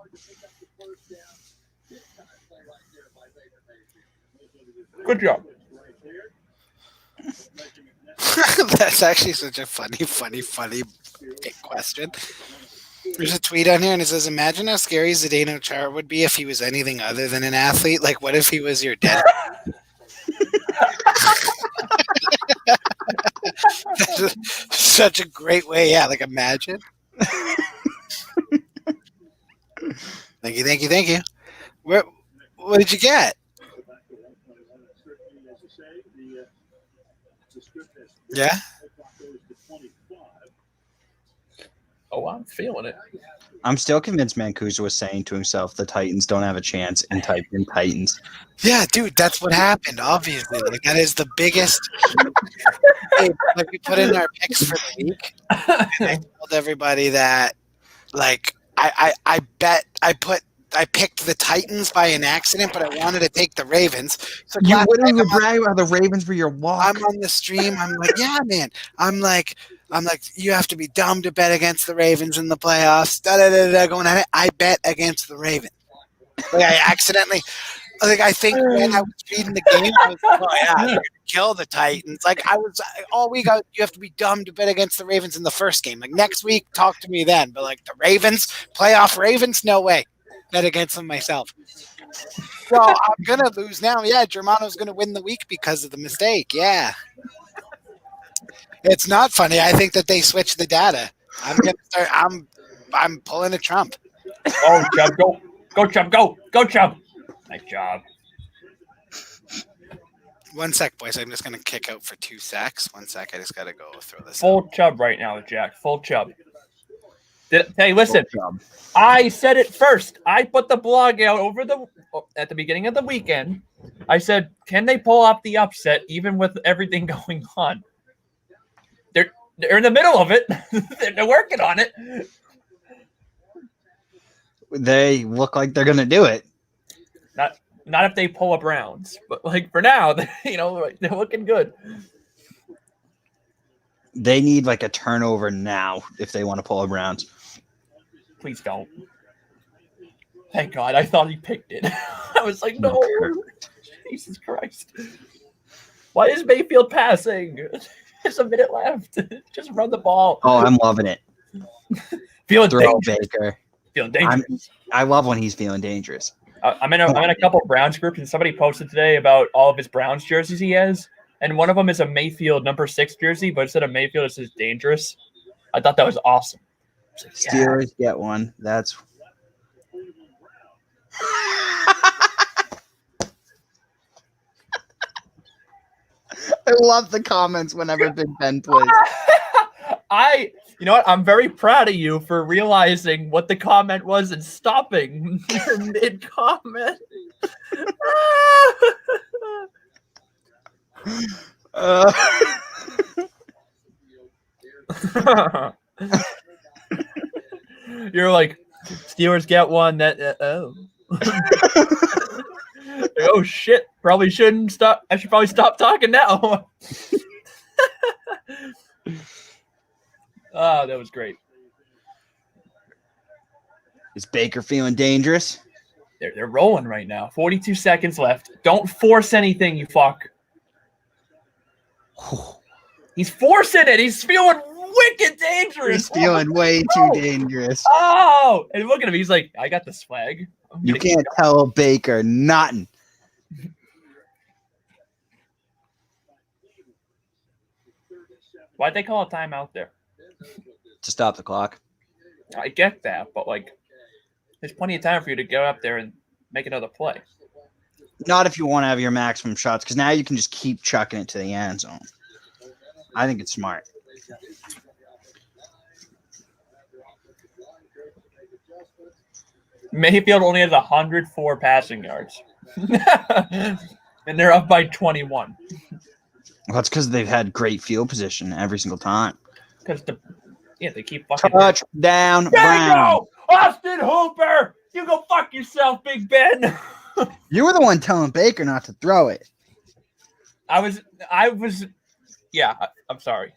Good job. That's actually such a funny big question. There's a tweet on here and it says, imagine how scary Zdeno Chara would be if he was anything other than an athlete. Like, what if he was your dad? Such a great way. Yeah, like imagine. Thank you, thank you, thank you. What did you get? Yeah. Oh, I'm feeling it. I'm still convinced Mancuso was saying to himself, the Titans don't have a chance, and typed in Titans. Yeah, dude, that's what happened. Obviously, like that is the biggest. Hey, like we put in our picks for the week, and I told everybody that, like, I bet I picked the Titans by an accident, but I wanted to take the Ravens. So You last wouldn't night even brag about the Ravens for your walk. I'm on the stream. I'm like, yeah, man. I'm like, you have to be dumb to bet against the Ravens in the playoffs. Going at it. I bet against the Ravens. Like I accidentally. Like I think when I was reading the game, I was like, oh yeah, they're gonna kill the Titans. Like I was all week. You have to be dumb to bet against the Ravens in the first game. Like next week, talk to me then. But like the Ravens, playoff Ravens, no way. Bet against them myself. So I'm gonna lose now. Yeah, Germano's gonna win the week because of the mistake. Yeah, it's not funny. I think that they switched the data. I'm gonna start. I'm pulling a Trump. Oh, Chubb, go, Chubb, go, Chubb. Nice job. 1 sec, boys. I'm just gonna kick out for 2 secs. 1 sec. I just gotta go throw this. Full Chubb right now, Jack. Full Chubb. Hey, listen. Full Chubb. I said it first. I put the blog out at the beginning of the weekend. I said, can they pull off the upset even with everything going on? They're in the middle of it. They're working on it. They look like they're gonna do it. Not if they pull up Browns, but like for now, they're looking good. They need like a turnover now if they want to pull a Browns. Please don't. Thank God. I thought he picked it. I was like, no. Jesus Christ. Why is Mayfield passing? There's a minute left. Just run the ball. Oh, I'm loving it. Feeling Throw dangerous. Baker. Feeling dangerous. I love when he's feeling dangerous. I'm in a couple Browns groups, and somebody posted today about all of his Browns jerseys he has, and one of them is a Mayfield number 6 jersey, but instead of Mayfield, it says dangerous. I thought that was awesome. Like, Steelers get one. That's. I love the comments whenever Big Ben plays. You know what? I'm very proud of you for realizing what the comment was and stopping mid-comment. You're like, Steelers get one. Oh shit! Probably shouldn't stop. I should probably stop talking now. Oh, that was great. Is Baker feeling dangerous? They're rolling right now. 42 seconds left. Don't force anything, you fuck. He's forcing it. He's feeling wicked dangerous. He's feeling way too dangerous. Oh, and look at him. He's like, I got the swag. You can't tell Baker nothing. Why'd they call a timeout there? To stop the clock. I get that, but like, there's plenty of time for you to go up there and make another play. Not if you want to have your maximum shots, because now you can just keep chucking it to the end zone. I think it's smart. Mayfield only has 104 passing yards. And they're up by 21. Well, that's because they've had great field position every single time. Because they keep fucking touchdown. There Brown. you go! Austin Hooper! You go fuck yourself, Big Ben. You were the one telling Baker not to throw it. I was yeah, I'm sorry.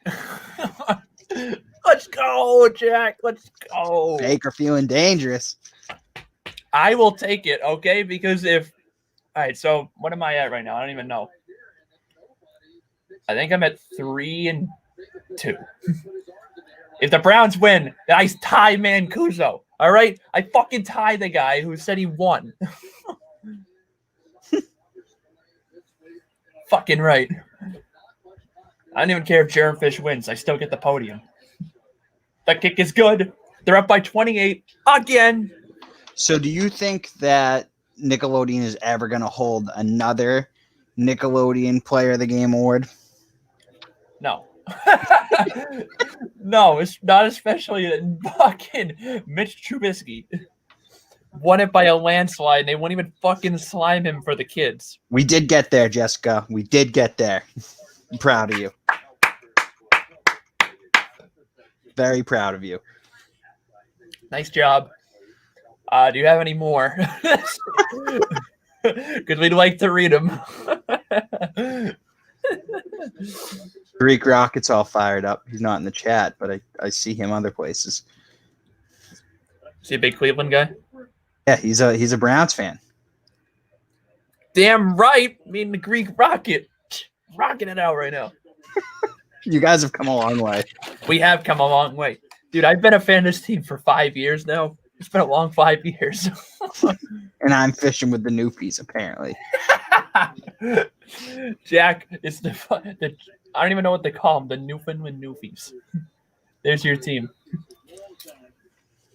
Let's go, Jack. Let's go. Baker feeling dangerous. I will take it, okay? Because all right, so what am I at right now? I don't even know. I think I'm at 3-2. If the Browns win, then I tie Mancuso. All right? I fucking tie the guy who said he won. fucking right. I don't even care if Jaron Fish wins. I still get the podium. That kick is good. They're up by 28 again. So do you think that Nickelodeon is ever going to hold another Nickelodeon Player of the Game award? No. No, it's not, especially fucking Mitch Trubisky won it by a landslide, and they won't even fucking slime him for the kids. We did get there, Jessica. We did get there. I'm proud of you. Very proud of you. Nice job. Do you have any more? Because we'd like to read them. Greek Rocket's all fired up. He's not in the chat, but I see him other places. Is he a big Cleveland guy? Yeah, he's a Browns fan. Damn right. Me and the Greek Rocket. Rocking it out right now. You guys have come a long way. We have come a long way. Dude, I've been a fan of this team for 5 years now. It's been a long 5 years. And I'm fishing with the Newfies, apparently. Jack, it's the I don't even know what they call them, the Newfoundland Newfies. There's your team.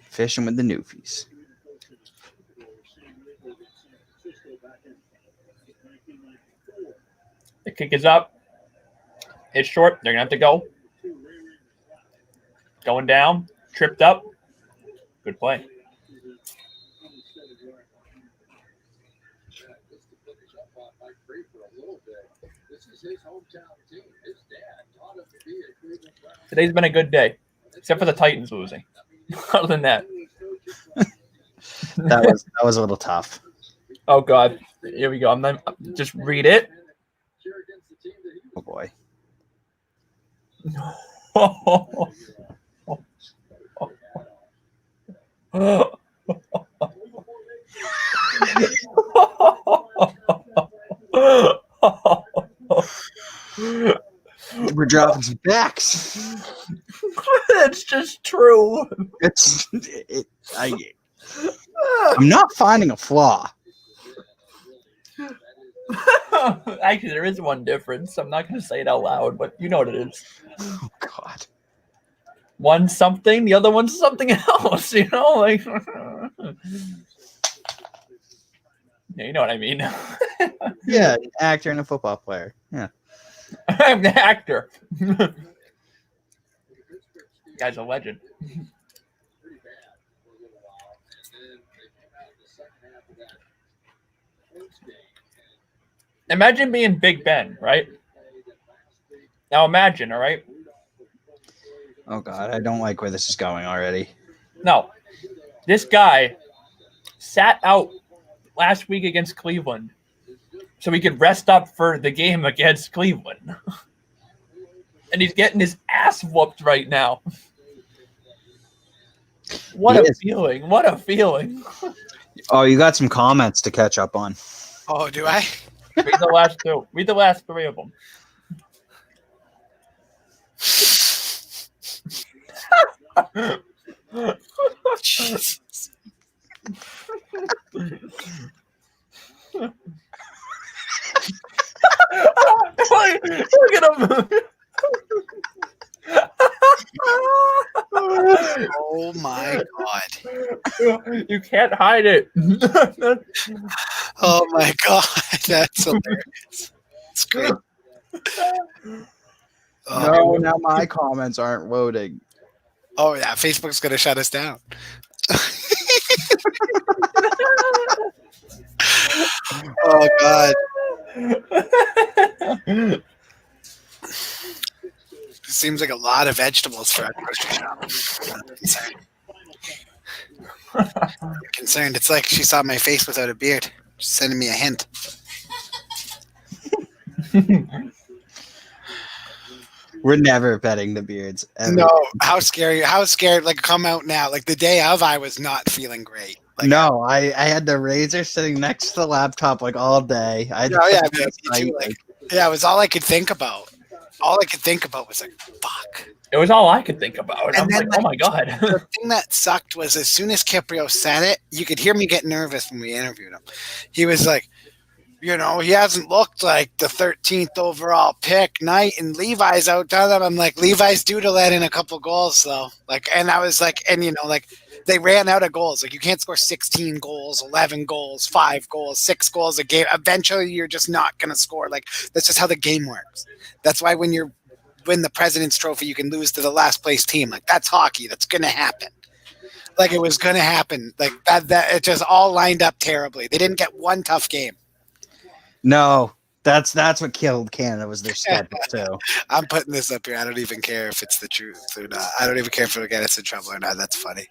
Fishing with the Newfies. The kick is up. It's short. They're going to have to go. Going down. Tripped up. Good play. Today's been a good day, except for the Titans losing. Other than that. That was a little tough. Oh, God. Here we go. Just read it. Oh, boy. We're dropping some backs. It's just true. I'm not finding a flaw. Actually, there is one difference. I'm not going to say it out loud, but you know what it is. Oh, God. One's something, the other one's something else, you know? Like, yeah, you know what I mean. Yeah, an actor and a football player. Yeah. I'm the actor. Guy's a legend. Imagine being Big Ben, right? Now imagine, all right? Oh, God, I don't like where this is going already. No. This guy sat out last week against Cleveland so he could rest up for the game against Cleveland. And he's getting his ass whooped right now. What a feeling. What a feeling. Oh, you got some comments to catch up on. Oh, do I? Read the last two. Read the last three of them. Jesus. Look at him. Oh my God. You can't hide it. Oh my God. That's hilarious. It's great. No, now my comments aren't loading. Oh yeah, Facebook's gonna shut us down. Oh God. It seems like a lot of vegetables for a grocery shop. I'm concerned. It's like she saw my face without a beard. Just sending me a hint. We're never petting the beards. Ever. No, how scary! How scared! Like, come out now. Like the day of, I was not feeling great. Like, No, I had the razor sitting next to the laptop like all day. I Oh yeah, me too, like, yeah. It was all I could think about. All I could think about was like, fuck. It was all I could think about. And I was then, like, oh my God. The thing that sucked was as soon as Kiprio said it, you could hear me get nervous when we interviewed him. He was like, he hasn't looked like the 13th overall pick. Knight and Levi's outdone them. I'm like, Levi's due to let in a couple goals though. Like, and I was like, and like they ran out of goals. Like you can't score 16 goals, 11 goals, 5 goals, 6 goals a game. Eventually, you're just not going to score. Like that's just how the game works. That's why when you win the President's Trophy, you can lose to the last place team. Like that's hockey. That's going to happen. Like it was going to happen. Like that. It just all lined up terribly. They didn't get one tough game. No, that's what killed Canada was their schedule too. I'm putting this up here. I don't even care if it's the truth or not. I don't even care if it'll get us in trouble or not. That's funny.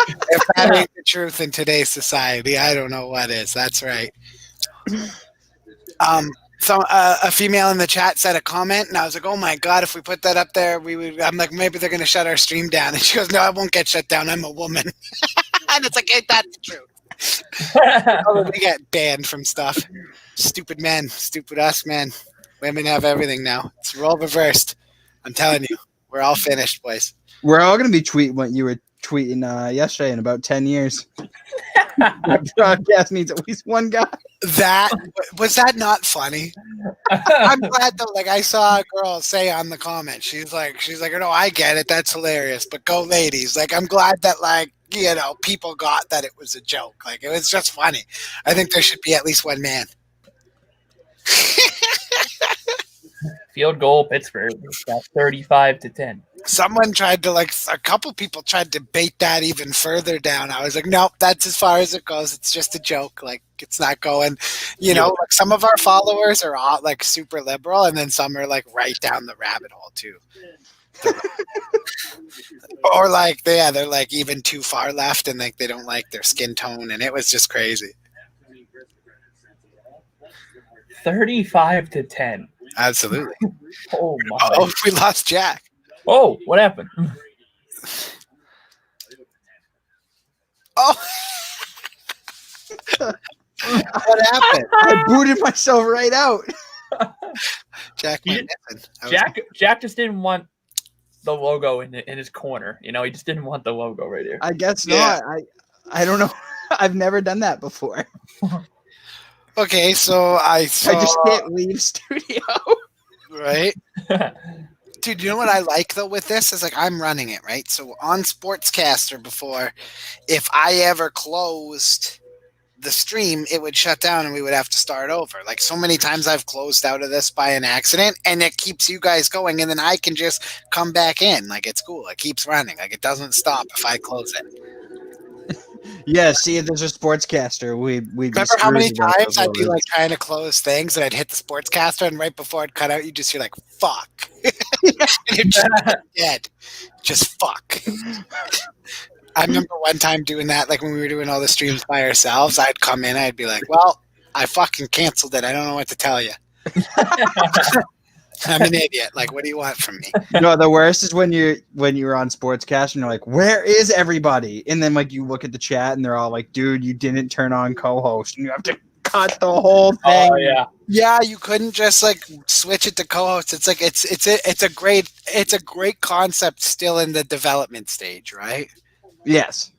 If that ain't the truth in today's society, I don't know what is. That's right. So a female in the chat said a comment, and I was like, "Oh my god, if we put that up there, we would." I'm like, maybe they're going to shut our stream down, and she goes, "No, I won't get shut down. I'm a woman." And it's like, ain't that the truth? Probably get banned from stuff. Stupid men, stupid us men. Women have everything now. It's role reversed. I'm telling you, we're all finished, boys. We're all going to be tweeting what you were tweeting yesterday in about 10 years. That broadcast needs at least one guy. That was that not funny? I'm glad that like I saw a girl say on the comment, she's like, no, I get it, that's hilarious, but go ladies. Like I'm glad that like people got that it was a joke. Like it was just funny. I think there should be at least one man. Field goal, Pittsburgh. 35-10. Someone tried to a couple people tried to bait that even further down. I was like, nope, that's as far as it goes. It's just a joke. Like it's not going, like some of our followers are all like super liberal and then some are like right down the rabbit hole too. Or like, they're like even too far left and like they don't like their skin tone. And it was just crazy. 35-10. Absolutely. Oh my. Oh, we lost Jack. Oh, what happened? Oh. What happened? I booted myself right out. Jack, Jack just didn't want the logo in his corner. He just didn't want the logo right here. I guess Yeah. not. I don't know. I've never done that before. Okay, so I just can't leave studio. Right? Dude, you know what I like though with this is like I'm running it, right? So on Sportscaster before, if I ever closed the stream, it would shut down and we would have to start over. Like so many times I've closed out of this by an accident and it keeps you guys going and then I can just come back in. Like it's cool. It keeps running. Like it doesn't stop if I close it. Yeah, see, if there's a sportscaster, we remember how many times I'd be like trying to close things and I'd hit the sportscaster and right before it cut out, you just hear like fuck. And you're just dead. Just fuck. I remember one time doing that, like when we were doing all the streams by ourselves, I'd come in, I'd be like, well, I fucking canceled it. I don't know what to tell you. I'm an idiot. Like, what do you want from me? No, the worst is when you're on Sportscast and you're like, where is everybody? And then like you look at the chat and they're all like, dude, you didn't turn on co-host, and you have to cut the whole thing. Oh yeah. Yeah, you couldn't just like switch it to co-host. It's like it's a great concept still in the development stage, right? Yes.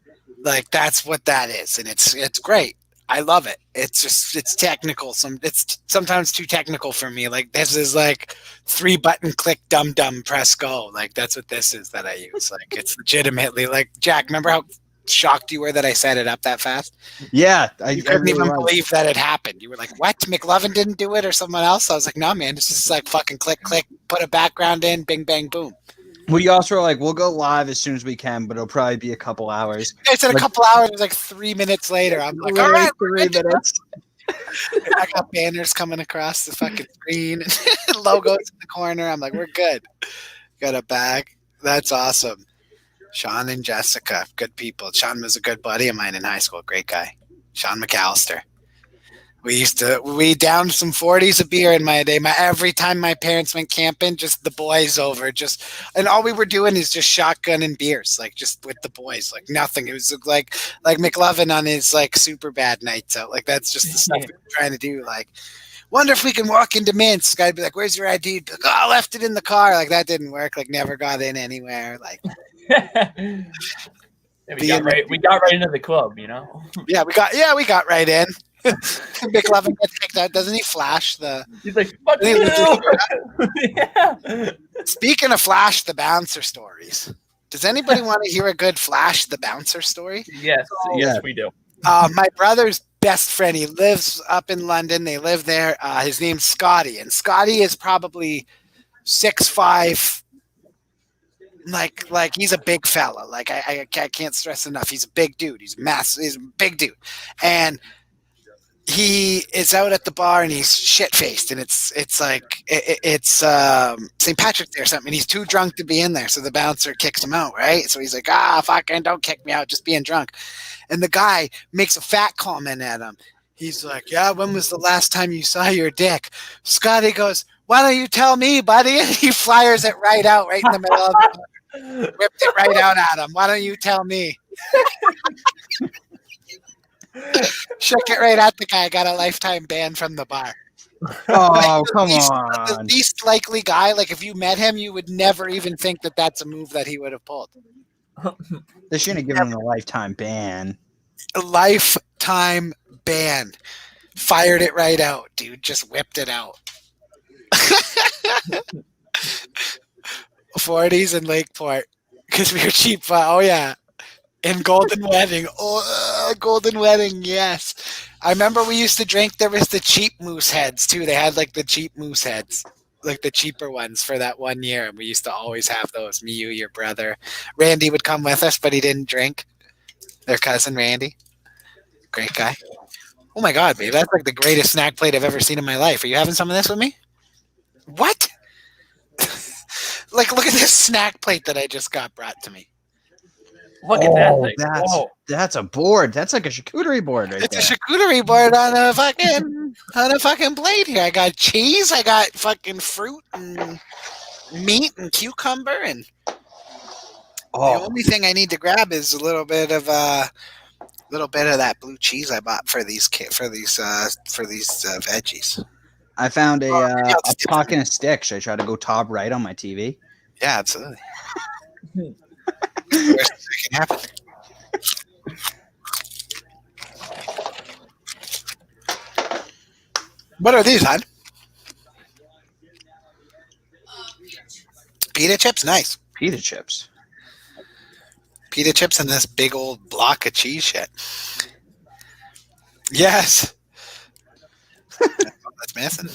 Like that's what that is, and it's great. I love it. It's technical. It's sometimes too technical for me. Like this is like 3-button click, dum press go. Like that's what this is that I use. Like it's legitimately like Jack. Remember how shocked you were that I set it up that fast? Yeah, You couldn't even believe that it happened. You were like, "What? McLovin didn't do it, or someone else?" I was like, "No, man. It's just like fucking click, put a background in, bing, bang, boom." We also were like, we'll go live as soon as we can, but it'll probably be a couple hours. I said a couple hours. It was like 3 minutes later. I'm like, all right, 3 minutes. I got banners coming across the fucking screen, logos in the corner. I'm like, we're good. Got a bag. That's awesome. Sean and Jessica, good people. Sean was a good buddy of mine in high school. Great guy. Sean McAllister. We downed some 40s of beer in my day. Every time my parents went camping, just the boys over, and all we were doing is just shotgunning beers, like just with the boys, like nothing. It was like McLovin on his like super bad nights out. Like that's just the stuff we were trying to do. Like, wonder if we can walk into Minsk. I'd be like, "Where's your ID?" Like, "Oh, I left it in the car." Like that didn't work. Like never got in anywhere. Like. We got right into the club, Yeah, we got right in. McLovin gets kicked out. Doesn't he flash the? He's like, fuck He you. literally- Yeah. Speaking of Flash the bouncer stories, does anybody want to hear a good Flash the bouncer story? Yes, yeah. we do. My brother's best friend, he lives up in London. They live there. His name's Scotty, and Scotty is probably 6'5". Like he's a big fella. Like I can't stress enough. He's a big dude. He's massive. He's a big dude, and he is out at the bar and he's shit faced, and it's St. Patrick's Day or something. And he's too drunk to be in there, so the bouncer kicks him out. Right? So he's like, fucking don't kick me out, just being drunk. And the guy makes a fat comment at him. He's like, yeah, when was the last time you saw your dick? Scotty goes, why don't you tell me, buddy? And he flyers it right out, right in the middle of the bar. Whipped it right out at him. Why don't you tell me? Shook it right at the guy. Got a lifetime ban from the bar. Oh, come The on. least likely guy, like if you met him, you would never even think that that's a move that he would have pulled. They shouldn't have given him a lifetime ban. A lifetime ban. Fired it right out, dude. Just whipped it out. 40s in Lakeport because we were cheap. Oh yeah, in Golden Wedding. Oh, Golden Wedding. Yes, I remember we used to drink. There was the cheap moose heads too. They had like the cheap moose heads, like the cheaper ones for that 1 year, and we used to always have those. Me, you, your brother, Randy would come with us, but he didn't drink. Their cousin Randy, great guy. Oh my God, babe, that's like the greatest snack plate I've ever seen in my life. Are you having some of this with me? What? Like, look at this snack plate that I just got brought to me. Look at that thing. Whoa. That's a board. That's like a charcuterie board right It's there. a charcuterie board on a fucking plate here. I got cheese, I got fucking fruit and meat and cucumber, and the only thing I need to grab is a little bit of that blue cheese I bought for these veggies. I found a yeah, puck and a stick. Should I try to go top right on my TV? Yeah, absolutely. Worst thing can happen. What are these, hon? Pita chips? Nice. Pita chips. Pita chips and this big old block of cheese shit. Yes. That's missing.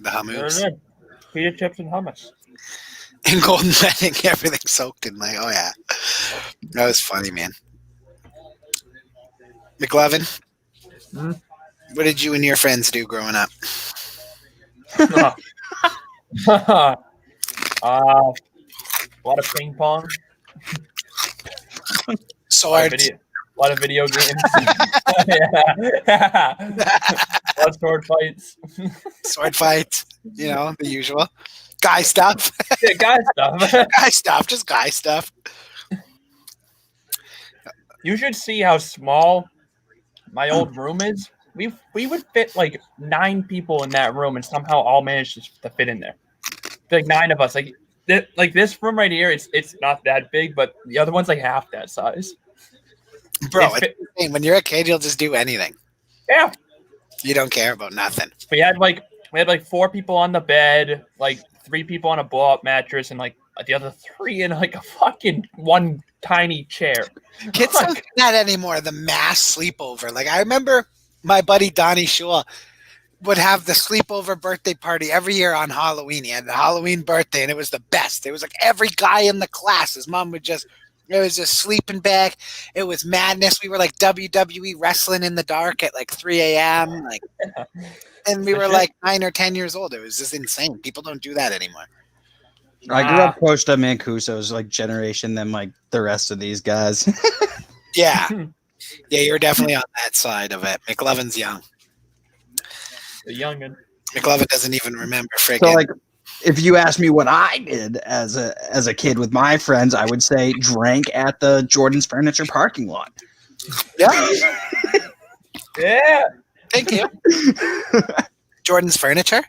The hummus. Very good. Pita chips and hummus. In Golden Wedding, everything soaked in like, oh yeah. That was funny, man. McLovin, Hmm? what did you and your friends do growing up? A lot of ping pong. A Swords. lot of video games. Yeah. A lot of sword fights. Sword fights, the usual. Guy stuff. Yeah, guy stuff. Guy stuff, just guy stuff. You should see how small my old room is. We would fit like 9 people in that room, and somehow all managed to fit in there. Like 9 of us. Like this room right here, it's not that big, but the other one's like half that size. Bro, it's insane. When you're a kid, you'll just do anything. Yeah. You don't care about nothing. We had like 4 people on the bed, like 3 people on a blow-up mattress, and like the other 3 in like a fucking one tiny chair. Kids don't do that anymore. The mass sleepover. Like I remember my buddy Donnie Shula would have the sleepover birthday party every year on Halloween. He had the Halloween birthday, and it was the best. It was like every guy in the class. His mom would just. It was a sleeping bag. It was madness. We were like WWE wrestling in the dark at like 3 a.m. Like, and we were like 9 or 10 years old. It was just insane. People don't do that anymore. I grew up close to Mancuso's like generation than like the rest of these guys. Yeah. Yeah, you're definitely on that side of it. McLovin's young. The youngin. McLovin doesn't even remember friggin'. So like, if you ask me what I did as a kid with my friends, I would say drank at the Jordan's Furniture parking lot. Yeah. Yeah. Thank you. Jordan's Furniture?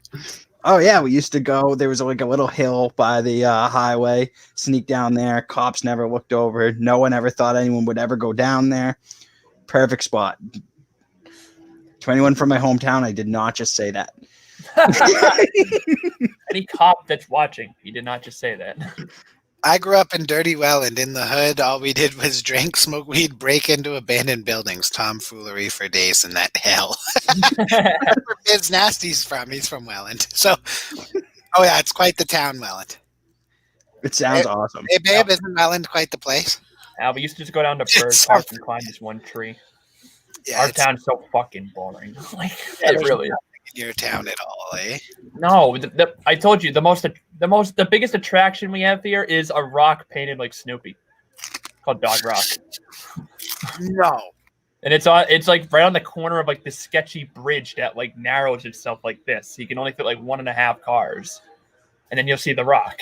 Oh yeah, we used to go. There was like a little hill by the highway. Sneak down there. Cops never looked over. No one ever thought anyone would ever go down there. Perfect spot. To anyone from my hometown, I did not just say that. Any cop that's watching, he did not just say that. I grew up in dirty Welland. In the hood, all we did was drink, smoke weed, break into abandoned buildings, tomfoolery for days in that hell. That's where Biz Nasty's from. He's from Welland. So, oh yeah, it's quite the town, Welland. It sounds awesome. Hey, babe, isn't Welland quite the place? We used to just go down to Bird It's Park so- and climb this one tree. Yeah, Our it's town's so fucking boring. Like, Yeah, it really is. in your town at all, eh? No, I told you the biggest attraction we have here is a rock painted like Snoopy, called Dog Rock, No. and it's like right on the corner of like this sketchy bridge that like narrows itself like this. So you can only fit like 1.5 cars, and then you'll see the rock.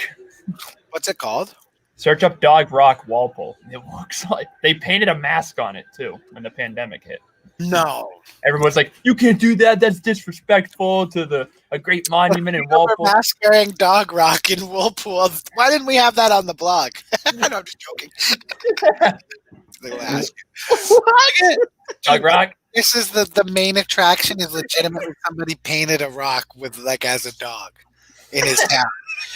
What's it called? Search up Dog Rock Walpole. It looks like they painted a mask on it too when the pandemic hit. No. Everyone's like, "You can't do that. That's disrespectful to a great monument in Walpole." Mask wearing dog rock in Whirlpool. Why didn't we have that on the blog? No, I'm just joking. They will ask you. Dog Rock. This is the main attraction is legitimately somebody painted a rock with like as a dog in his town.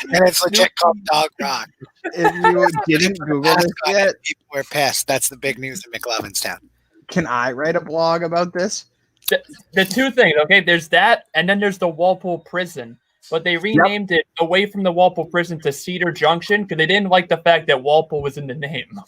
And it's legit called Dog Rock. If you didn't Google this yet, People were pissed. That's the big news in McLovinstown. can I write a blog about this? The two things, okay? There's that, and then there's the Walpole Prison. But they renamed it away from the Walpole Prison to Cedar Junction because they didn't like the fact that Walpole was in the name.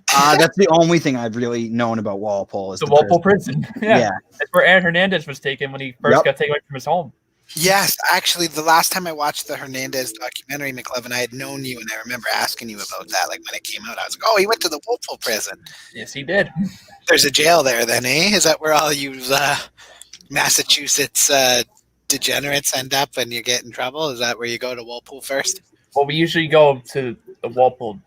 That's the only thing I've really known about Walpole is The Walpole Prison. Yeah. That's where Aaron Hernandez was taken when he first Yep. got taken away from his home. Yes, actually, the last time I watched the Hernandez documentary, McLovin, I had known you, and I remember asking you about that. Like when it came out, I was like, "Oh, he went to the Whirlpool prison." Yes, he did. There's a jail there, then, eh? Is that where all you Massachusetts degenerates end up when you get in trouble? Is that where you go to Whirlpool first? Well, we usually go to the Walpole,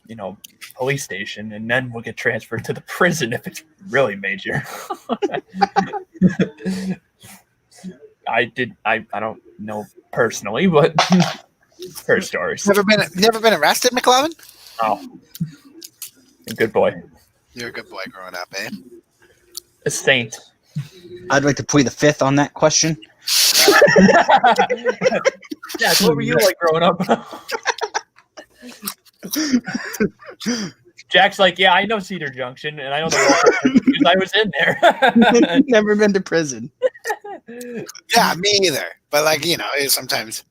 police station, and then we'll get transferred to the prison if it's really major. I don't know personally, but her stories. Never been arrested, McLovin? Oh, good boy. You're a good boy growing up, eh? A saint. I'd like to plead the fifth on that question. Yeah, so what were you like growing up? Jack's like, yeah, I know Cedar Junction, and I know the Walpole because I was in there. Never been to prison. Yeah, me either. But sometimes.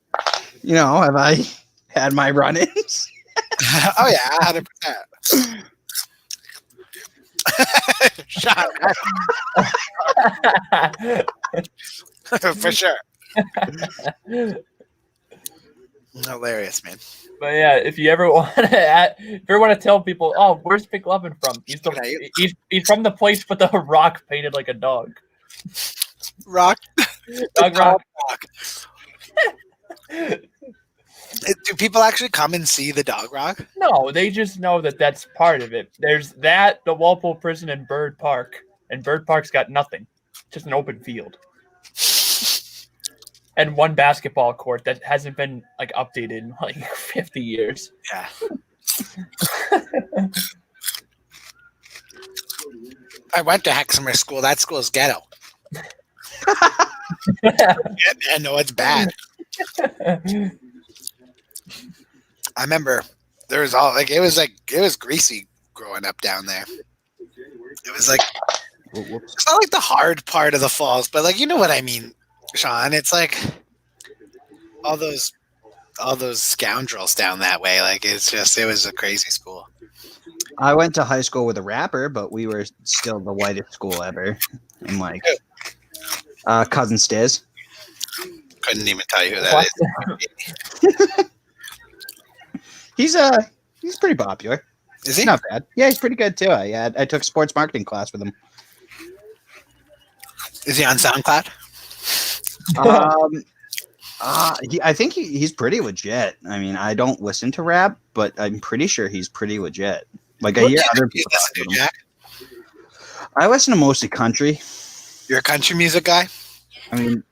Have I had my run-ins? Oh yeah, 100%. Shut up. For sure. Hilarious, man. But yeah, if you ever want to tell people, oh, where's McLovin from? He's from the place with the rock painted like a dog. Rock. Dog Rock. Do people actually come and see the Dog Rock? No, they just know that that's part of it. There's that, the Walpole Prison, and Bird Park. And Bird Park's got nothing. Just an open field. And one basketball court that hasn't been updated in 50 years. Yeah. I went to Hexamer School. That school's ghetto. I know it's bad. I remember there was it was greasy growing up down there. It was it's not like the hard part of the falls, but you know what I mean, Sean. It's like all those scoundrels down that way. It was a crazy school. I went to high school with a rapper, but we were still the whitest school ever. And Cousin Stiz. Couldn't even tell you who that is. He's pretty popular. Is he? Not bad. Yeah, he's pretty good too. I took sports marketing class with him. Is he on SoundCloud? I think he's pretty legit. I mean, I don't listen to rap, but I'm pretty sure he's pretty legit. I hear other people talk listen about to, him. Jack? I listen to mostly country. You're a country music guy? I mean,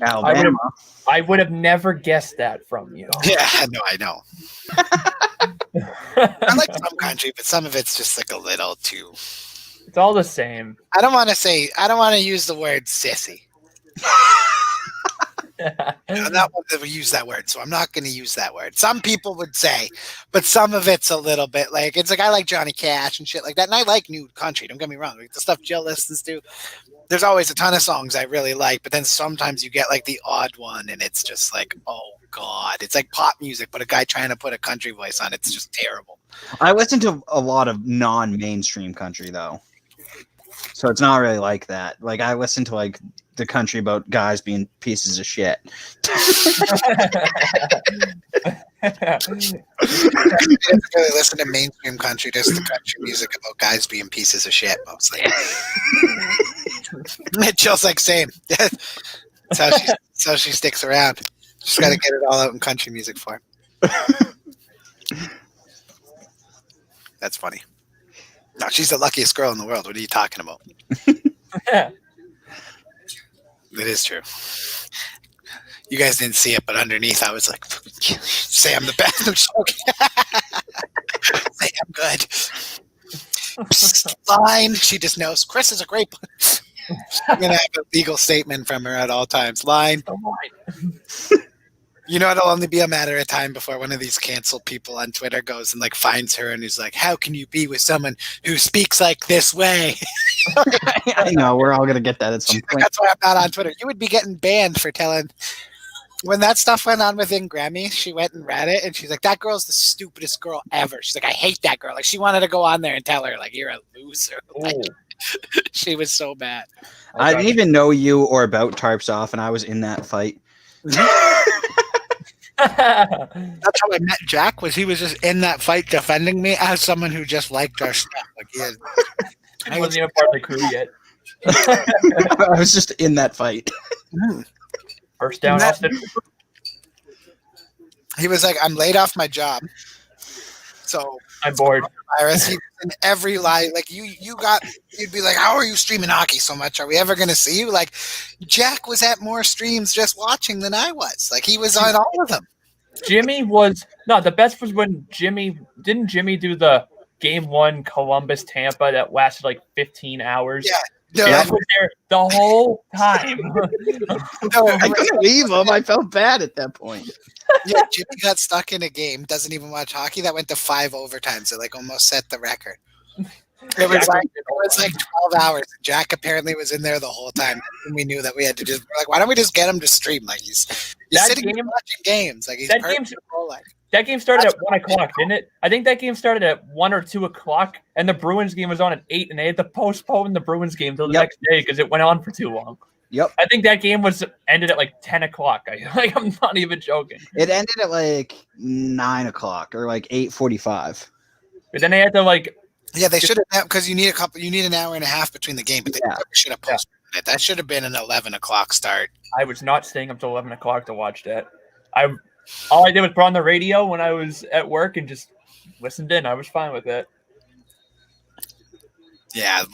Alabama. I would have never guessed that from you. Yeah, no, I know. I like some country, but some of it's just a little too It's all the same. I don't want to use the word sissy. I'm not one that would use that word, so I'm not going to use that word. Some people would say, but some of it's a little bit like, it's like I like Johnny Cash and shit like that, and I like new country, don't get me wrong. Like the stuff Jill listens to, there's always a ton of songs I really like, but then sometimes you get like the odd one, and it's just like, oh God. It's like pop music, but a guy trying to put a country voice on it's just terrible. I listen to a lot of non-mainstream country, though. So it's not really like that. Like, I listen to, like, the country about guys being pieces of shit. I didn't really listen to mainstream country, just the country music about guys being pieces of shit mostly. Jill's like, same. That's how she sticks around. Just got to get it all out in country music for him. That's funny. No, she's the luckiest girl in the world. What are you talking about? It is true. You guys didn't see it, but underneath I was like, say I'm the best. I'm joking. Say I'm good. Psst, line. She just knows. Chris is a great I'm going to have a legal statement from her at all times. Line. You know, it'll only be a matter of time before one of these canceled people on Twitter goes and like finds her and is like, how can you be with someone who speaks like this way? I know, we're all going to get that at some point. That's why I'm not on Twitter. You would be getting banned for telling. When that stuff went on within Grammy, she went and read it, and she's like, that girl's the stupidest girl ever. She's like, I hate that girl. Like, she wanted to go on there and tell her, like, you're a loser. Like, she was so bad. I didn't even know you or about Tarps Off, and I was in that fight. That's how I met Jack, was he was just in that fight defending me as someone who just liked our stuff. Like, he I wasn't even part of the crew yet. I was just in that fight. First down, Austin. He was like, I'm laid off my job. So I'm bored. Virus. He was in every live, like you'd be like, how are you streaming hockey so much? Are we ever going to see you? Like, Jack was at more streams just watching than I was. Like, he was on all of them. Jimmy was the best was when Jimmy do the game 1 Columbus Tampa that lasted like 15 hours. Yeah. No, I was there the whole time. I couldn't leave him. I felt bad at that point. Yeah, Jimmy got stuck in a game, doesn't even watch hockey, that went to 5 overtimes. It like almost set the record. It was like 12 hours. Jack apparently was in there the whole time. And we knew that we had to just, we're like, why don't we just get him to stream? Like, he's sitting and watching games. Like, he's that game started at 1 o'clock, didn't it? I think that game started at 1 or 2 o'clock, and the Bruins game was on at 8, and they had to postpone the Bruins game till the next day because it went on for too long. Yep. I think that game ended at like 10 o'clock. I'm not even joking. It ended at like 9 o'clock or like 8:45. But then they had to like. Yeah, they should have, because you need an hour and a half between the game, but they should have postponed it. That should have been an 11 o'clock start. I was not staying up till 11 o'clock to watch that. All I did was put on the radio when I was at work and just listened in. I was fine with it. Yeah,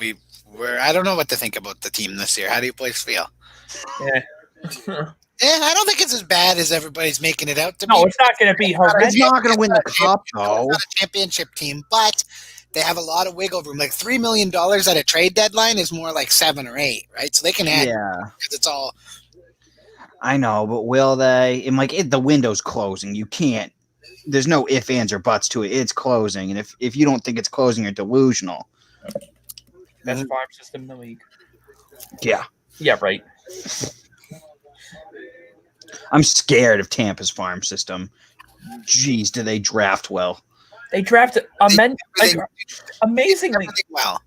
I don't know what to think about the team this year. How do you boys feel? Yeah. I don't think it's as bad as everybody's making it out to be. No, it's not going to be horrendous. It's not going to win the cup, though. It's not a championship team, but they have a lot of wiggle room. Like $3 million at a trade deadline is more like 7 or 8, right? So they can add because it's all. I know, but will they? And the window's closing. You can't. There's no ifs, ands, or buts to it. It's closing, and if you don't think it's closing, you're delusional. Best farm system in the league. Yeah. Yeah, right. I'm scared of Tampa's farm system. Jeez, do they draft well? They drafted amazingly well.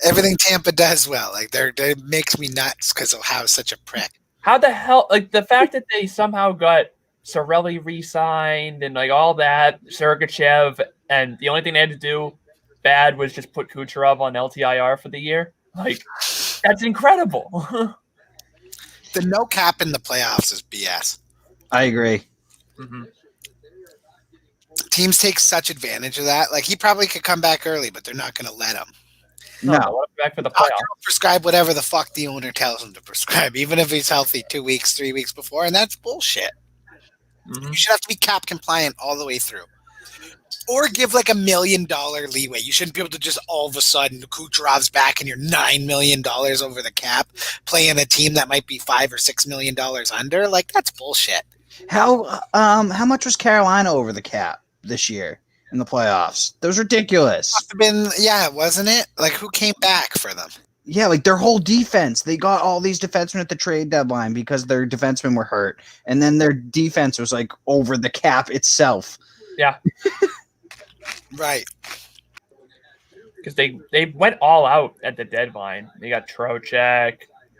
Everything Tampa does well. Like, it makes me nuts because of how such a prick. How the hell? Like, the fact that they somehow got Sorelli re-signed and like all that, Sergachev, and the only thing they had to do bad was just put Kucherov on LTIR for the year. Like, that's incredible. The no cap in the playoffs is BS. I agree. Mm-hmm. Teams take such advantage of that. Like, he probably could come back early, but they're not going to let him. No. Back for the I'll playoffs. prescribe whatever the fuck the owner tells him to prescribe, even if he's healthy 2 weeks, 3 weeks before, and that's bullshit. Mm-hmm. You should have to be cap compliant all the way through. Or give like $1 million leeway. You shouldn't be able to just all of a sudden Kucherov's back and you're $9 million over the cap playing a team that might be $5 or $6 million under. Like that's bullshit. How much was Carolina over the cap this year in the playoffs? That was ridiculous. Must have been, yeah, wasn't it? Like who came back for them? Yeah, like their whole defense. They got all these defensemen at the trade deadline because their defensemen were hurt. And then their defense was like over the cap itself. Yeah. Right. Because they went all out at the deadline. They got Trocheck,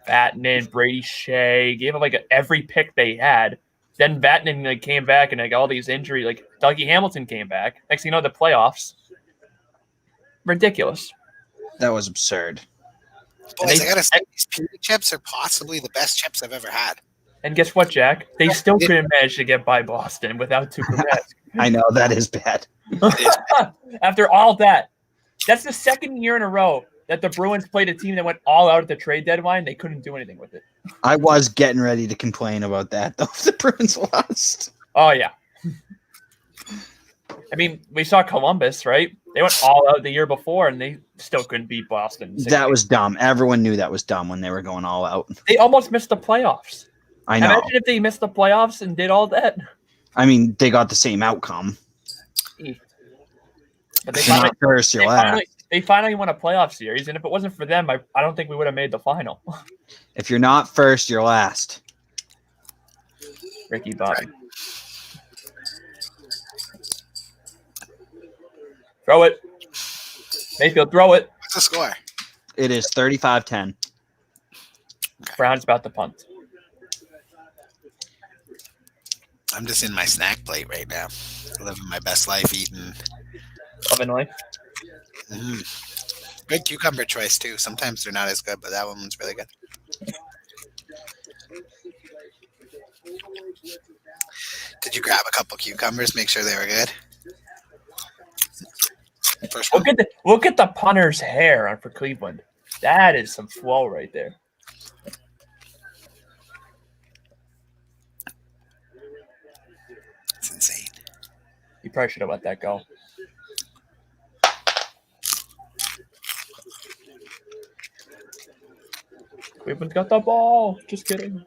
Vatanen, Brady Shea, gave them like every pick they had. Then Vatanen like, came back and like all these injuries, like Dougie Hamilton came back. Next thing you know, the playoffs. Ridiculous. That was absurd. Boys, I gotta say, these pizza chips are possibly the best chips I've ever had. And guess what, Jack? They still couldn't manage to get by Boston without Tuukka Rask. I know, that is bad. After all that, that's the second year in a row that the Bruins played a team that went all out at the trade deadline. They couldn't do anything with it. I was getting ready to complain about that, though. The Bruins lost. Oh, yeah. I mean, we saw Columbus, right? They went all out the year before, and they still couldn't beat Boston. That was dumb. Everyone knew that was dumb when they were going all out. They almost missed the playoffs. I know. Imagine if they missed the playoffs and did all that. I mean, they got the same outcome. But they If you're finally, not first, you're last. they finally won a playoff series, and if it wasn't for them, I don't think we would have made the final. If you're not first, you're last. Ricky Bobby. Throw it. Mayfield, throw it. What's the score? It is 35-10. Brown's about to punt. I'm just in my snack plate right now. Living my best life, eating. Oven life. Good cucumber choice, too. Sometimes they're not as good, but that one's really good. Did you grab a couple cucumbers? Make sure they were good. First one. Look at the punter's hair for Cleveland. That is some flow right there. It's insane. You probably should have let that go. Cleveland's got the ball. Just kidding.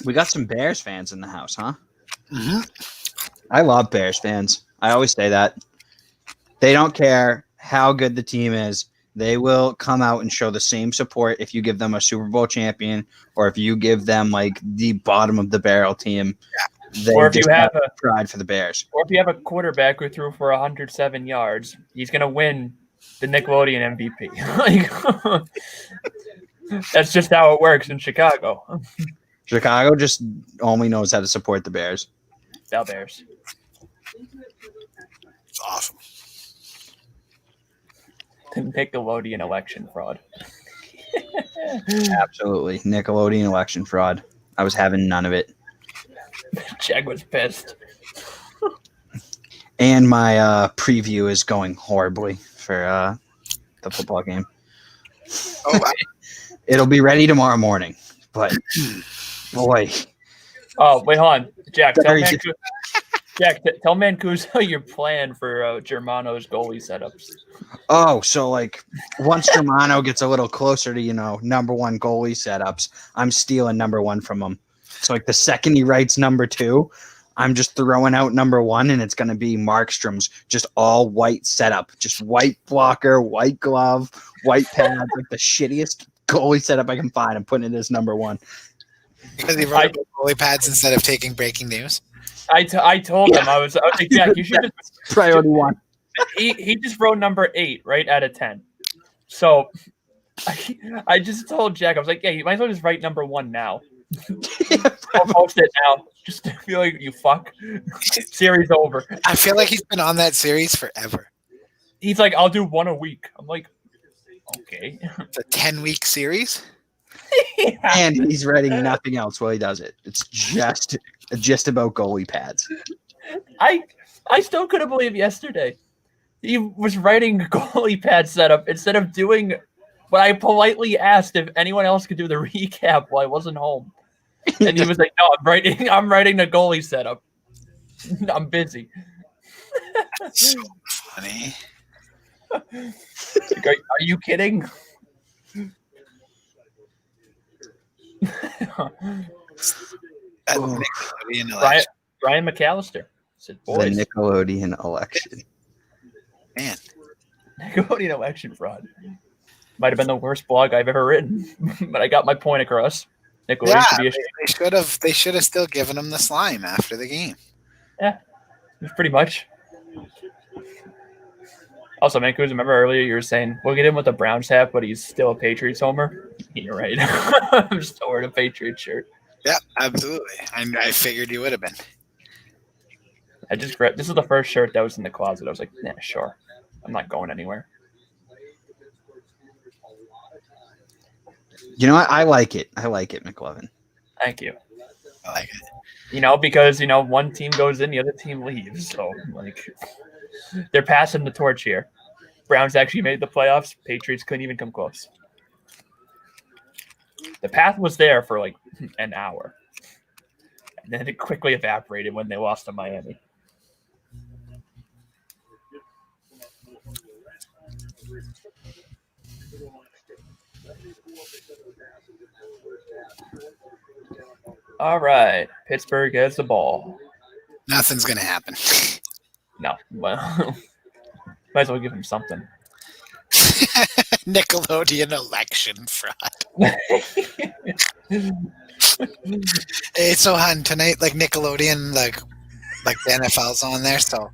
We got some Bears fans in the house, huh? Mm-hmm. I love Bears fans. I always say that. They don't care how good the team is. They will come out and show the same support if you give them a Super Bowl champion or if you give them like the bottom of the barrel team. They Or if you just have pride for the Bears. Or if you have a quarterback who threw for 107 yards, he's going to win the Nickelodeon MVP. That's just how it works in Chicago. Chicago just only knows how to support the Bears. Now Bears. It's awesome. The Nickelodeon election fraud. Absolutely. Nickelodeon election fraud. I was having none of it. Jag was pissed. And my preview is going horribly for the football game. Oh, wow. It'll be ready tomorrow morning. But, boy. Oh, wait, hold on. Jack, Sorry. tell Mancuso your plan for Germano's goalie setups. Oh, so like once Germano gets a little closer to, number one goalie setups, I'm stealing number one from him. So like the second he writes number two, I'm just throwing out number one, and it's going to be Markstrom's just all white setup, just white blocker, white glove, white pads, like the shittiest goalie setup I can find. I'm putting it as number one. Because he wrote goalie pads instead of taking breaking news. I told him, I was like, Jack, you should just Priority one. he just wrote number 8 right out of 10. So I just told Jack, I was like, yeah, you might as well just write number 1 now. I'll post it now. Just to feel like you fuck. Series over. I feel like he's been on that series forever. He's like, I'll do 1 a week. I'm like, okay. It's a 10-week series. And he's writing nothing else while he does it. It's just about goalie pads. I still couldn't believe yesterday he was writing goalie pad setup instead of doing what I politely asked if anyone else could do the recap while I wasn't home. And he was like, no, I'm writing the goalie setup. I'm busy. So funny. Like, are you kidding? That Oh. Nickelodeon Brian, election, Brian McAllister said, The "Boys, Nickelodeon election. man. Nickelodeon election fraud might have been the worst blog I've ever written, but I got my point across. Nickelodeon Yeah, should be they should have still given him the slime after the game. pretty much." Also, man, Kuz, remember earlier you were saying we'll get him with a Browns hat, but he's still a Patriots homer. You're right. I'm still wearing a Patriots shirt. Yeah, absolutely. I figured you would have been. I just grabbed. This is the first shirt that was in the closet. I was like, yeah, sure. I'm not going anywhere. You know what? I like it. I like it, McLovin. Thank you. I like it. Because one team goes in, the other team leaves. So they're passing the torch here. Browns actually made the playoffs. Patriots couldn't even come close. The path was there for like an hour, and then it quickly evaporated when they lost to Miami. All right, Pittsburgh has the ball. Nothing's gonna happen. No, well, might as well give him something. Nickelodeon election fraud. Hey, so hon, tonight, like Nickelodeon, like the NFL's on there, so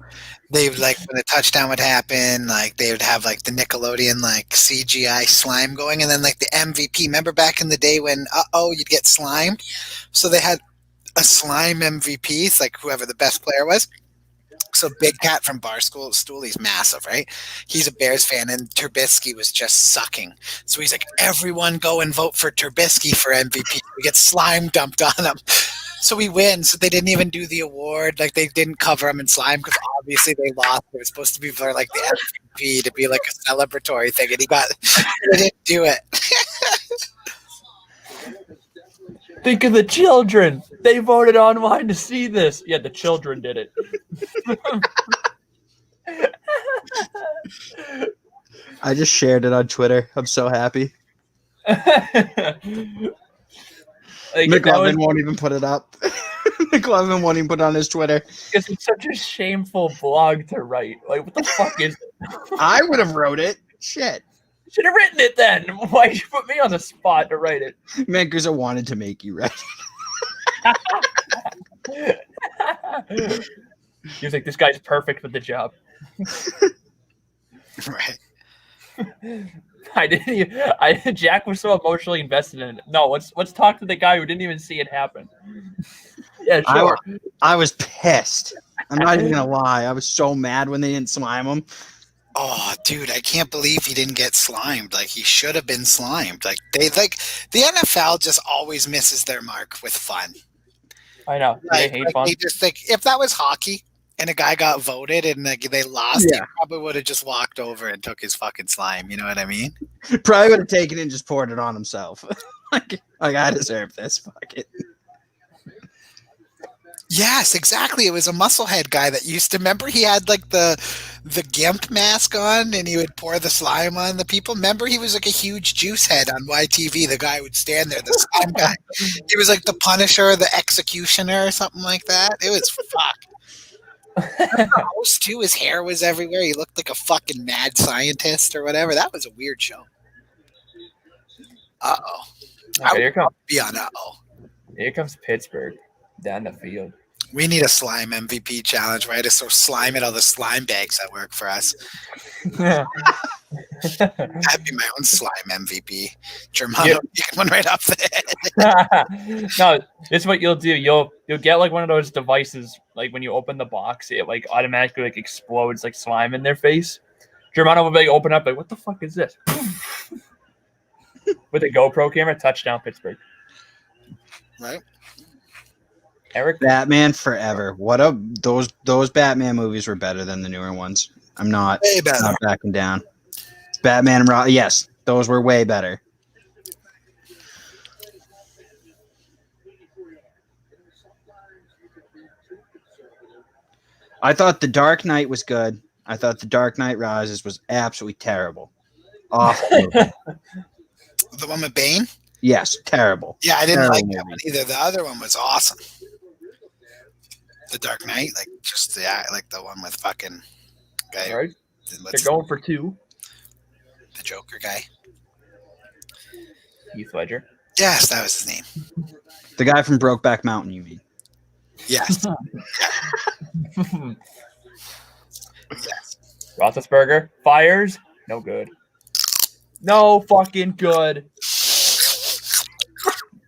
they like when a touchdown would happen, like they would have like the Nickelodeon like CGI slime going, and then like the MVP. Remember back in the day when you'd get slimed, so they had a slime MVP. It's like whoever the best player was. So Big Cat from Barstool, he's massive, right? He's a Bears fan, and Trubisky was just sucking. So he's like, everyone go and vote for Trubisky for MVP. We get slime dumped on him. So we win. So they didn't even do the award. Like they didn't cover him in slime because obviously they lost. It was supposed to be for like the MVP to be like a celebratory thing, and they didn't do it. Think of the children. They voted online to see this. Yeah, the children did it. I just shared it on Twitter. I'm so happy. McLovin won't even put it up. McLovin won't even put it on his Twitter. Because it's such a shameful blog to write. Like, what the fuck is it? I would have wrote it. Shit. Should have written it then. Why did you put me on the spot to write it? Mancuso wanted to make you write. He was like, this guy's perfect for the job. Right. Jack was so emotionally invested in it. No, let's talk to the guy who didn't even see it happen. Yeah, sure. I was pissed. I'm not even gonna lie. I was so mad when they didn't slime him. Oh, dude, I can't believe he didn't get slimed. Like he should have been slimed. Like the NFL just always misses their mark with fun. I know. They hate fun. They just like if that was hockey and a guy got voted and like they lost, he probably would have just walked over and took his fucking slime. You know what I mean? Probably would have taken it and just poured it on himself. like I deserve this. Fuck it. Yes, exactly. It was a musclehead guy that used to remember he had like the gimp mask on and he would pour the slime on the people. Remember he was like a huge juice head on YTV. The guy would stand there, the slime guy. He was like the Punisher, the Executioner, or something like that. It was fuck. The host too. His hair was everywhere. He looked like a fucking mad scientist or whatever. That was a weird show. Okay, Here comes Pittsburgh down the field. We need a slime MVP challenge where I just throw slime at all the slime bags that work for us. That'd be my own slime MVP. Germano, you can one right up there. No, this is what you'll do. You'll get like one of those devices, like when you open the box, it like automatically like explodes like slime in their face. Germano will like open up like, what the fuck is this? With a GoPro camera, touchdown Pittsburgh. Right. Eric, Batman Forever. Those Batman movies were better than the newer ones. I'm not backing down. Batman and Robin. Yes, those were way better. I thought The Dark Knight was good. I thought The Dark Knight Rises was absolutely terrible. Awful. movie. The one with Bane? Yes, terrible. Yeah, I didn't Terrible like that movie. one either. The other one was awesome. The Dark Knight, like just like the one with fucking guy. All right, What's they're going for 2. the Joker guy? Heath Ledger. Yes, that was his name. The guy from Brokeback Mountain, you mean? Yes. Yes. Roethlisberger fires. No good. No fucking good.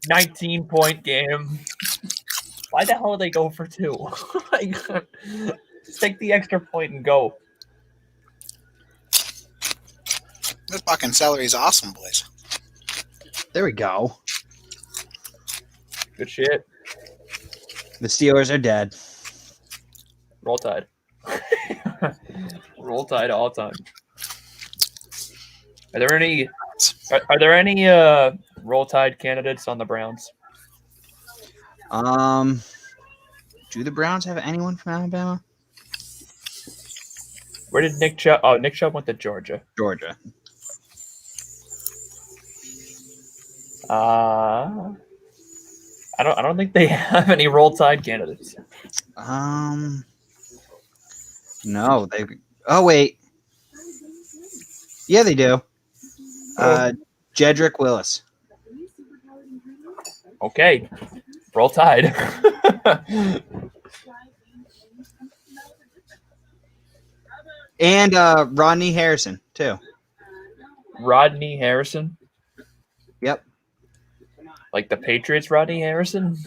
19-point game. Why the hell would they go for 2? Like, just take the extra point and go. This fucking celery is awesome, boys. There we go. Good shit. The Steelers are dead. Roll Tide. Roll Tide all time. Are there any? Are there any Roll Tide candidates on the Browns? Do the Browns have anyone from Alabama? Where did Nick Chubb? Oh, Nick Chubb went to Georgia. Georgia. I don't think they have any Roll Tide candidates. No, they. Oh wait. Yeah, they do. Jedrick Willis. Okay, Roll Tide. And Rodney Harrison too. Rodney Harrison, Yep. like the Patriots. Rodney Harrison.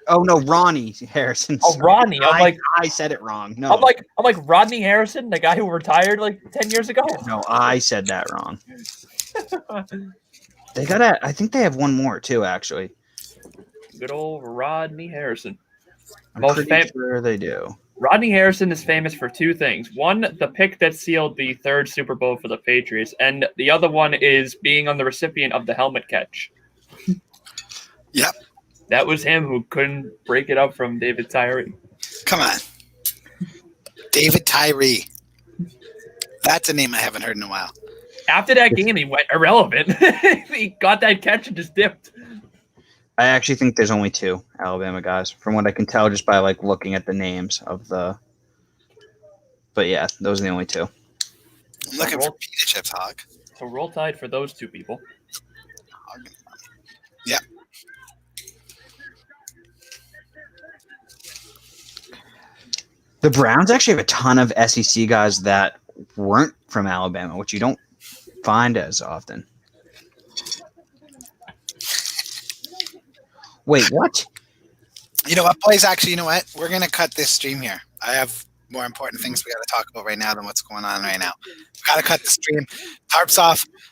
Oh no, Ronnie Harrison. Oh, Rodney. I said it wrong. No, I'm like Rodney Harrison, the guy who retired like 10 years ago. no, I said that wrong. They got. I think they have one more too. Actually, Good old Rodney Harrison. I'm Most pretty sure they do. Rodney Harrison is famous for 2 things. One, the pick that sealed the 3rd Super Bowl for the Patriots, and the other one is being on the recipient of the helmet catch. Yep. That was him who couldn't break it up from David Tyree. Come on. David Tyree. That's a name I haven't heard in a while. After that game, he went irrelevant. He got that catch and just dipped. I actually think there's only 2 Alabama guys, from what I can tell just by like looking at the names of the. But yeah, those are the only 2. I'm looking for pita chips, Hog. So Roll Tide for those 2 people. Yep. The Browns actually have a ton of SEC guys that weren't from Alabama, which you don't find as often. Wait, what? You know what, boys? Actually, you know what? We're going to cut this stream here. I have more important things we got to talk about right now than what's going on right now. We got to cut the stream. Tarps off.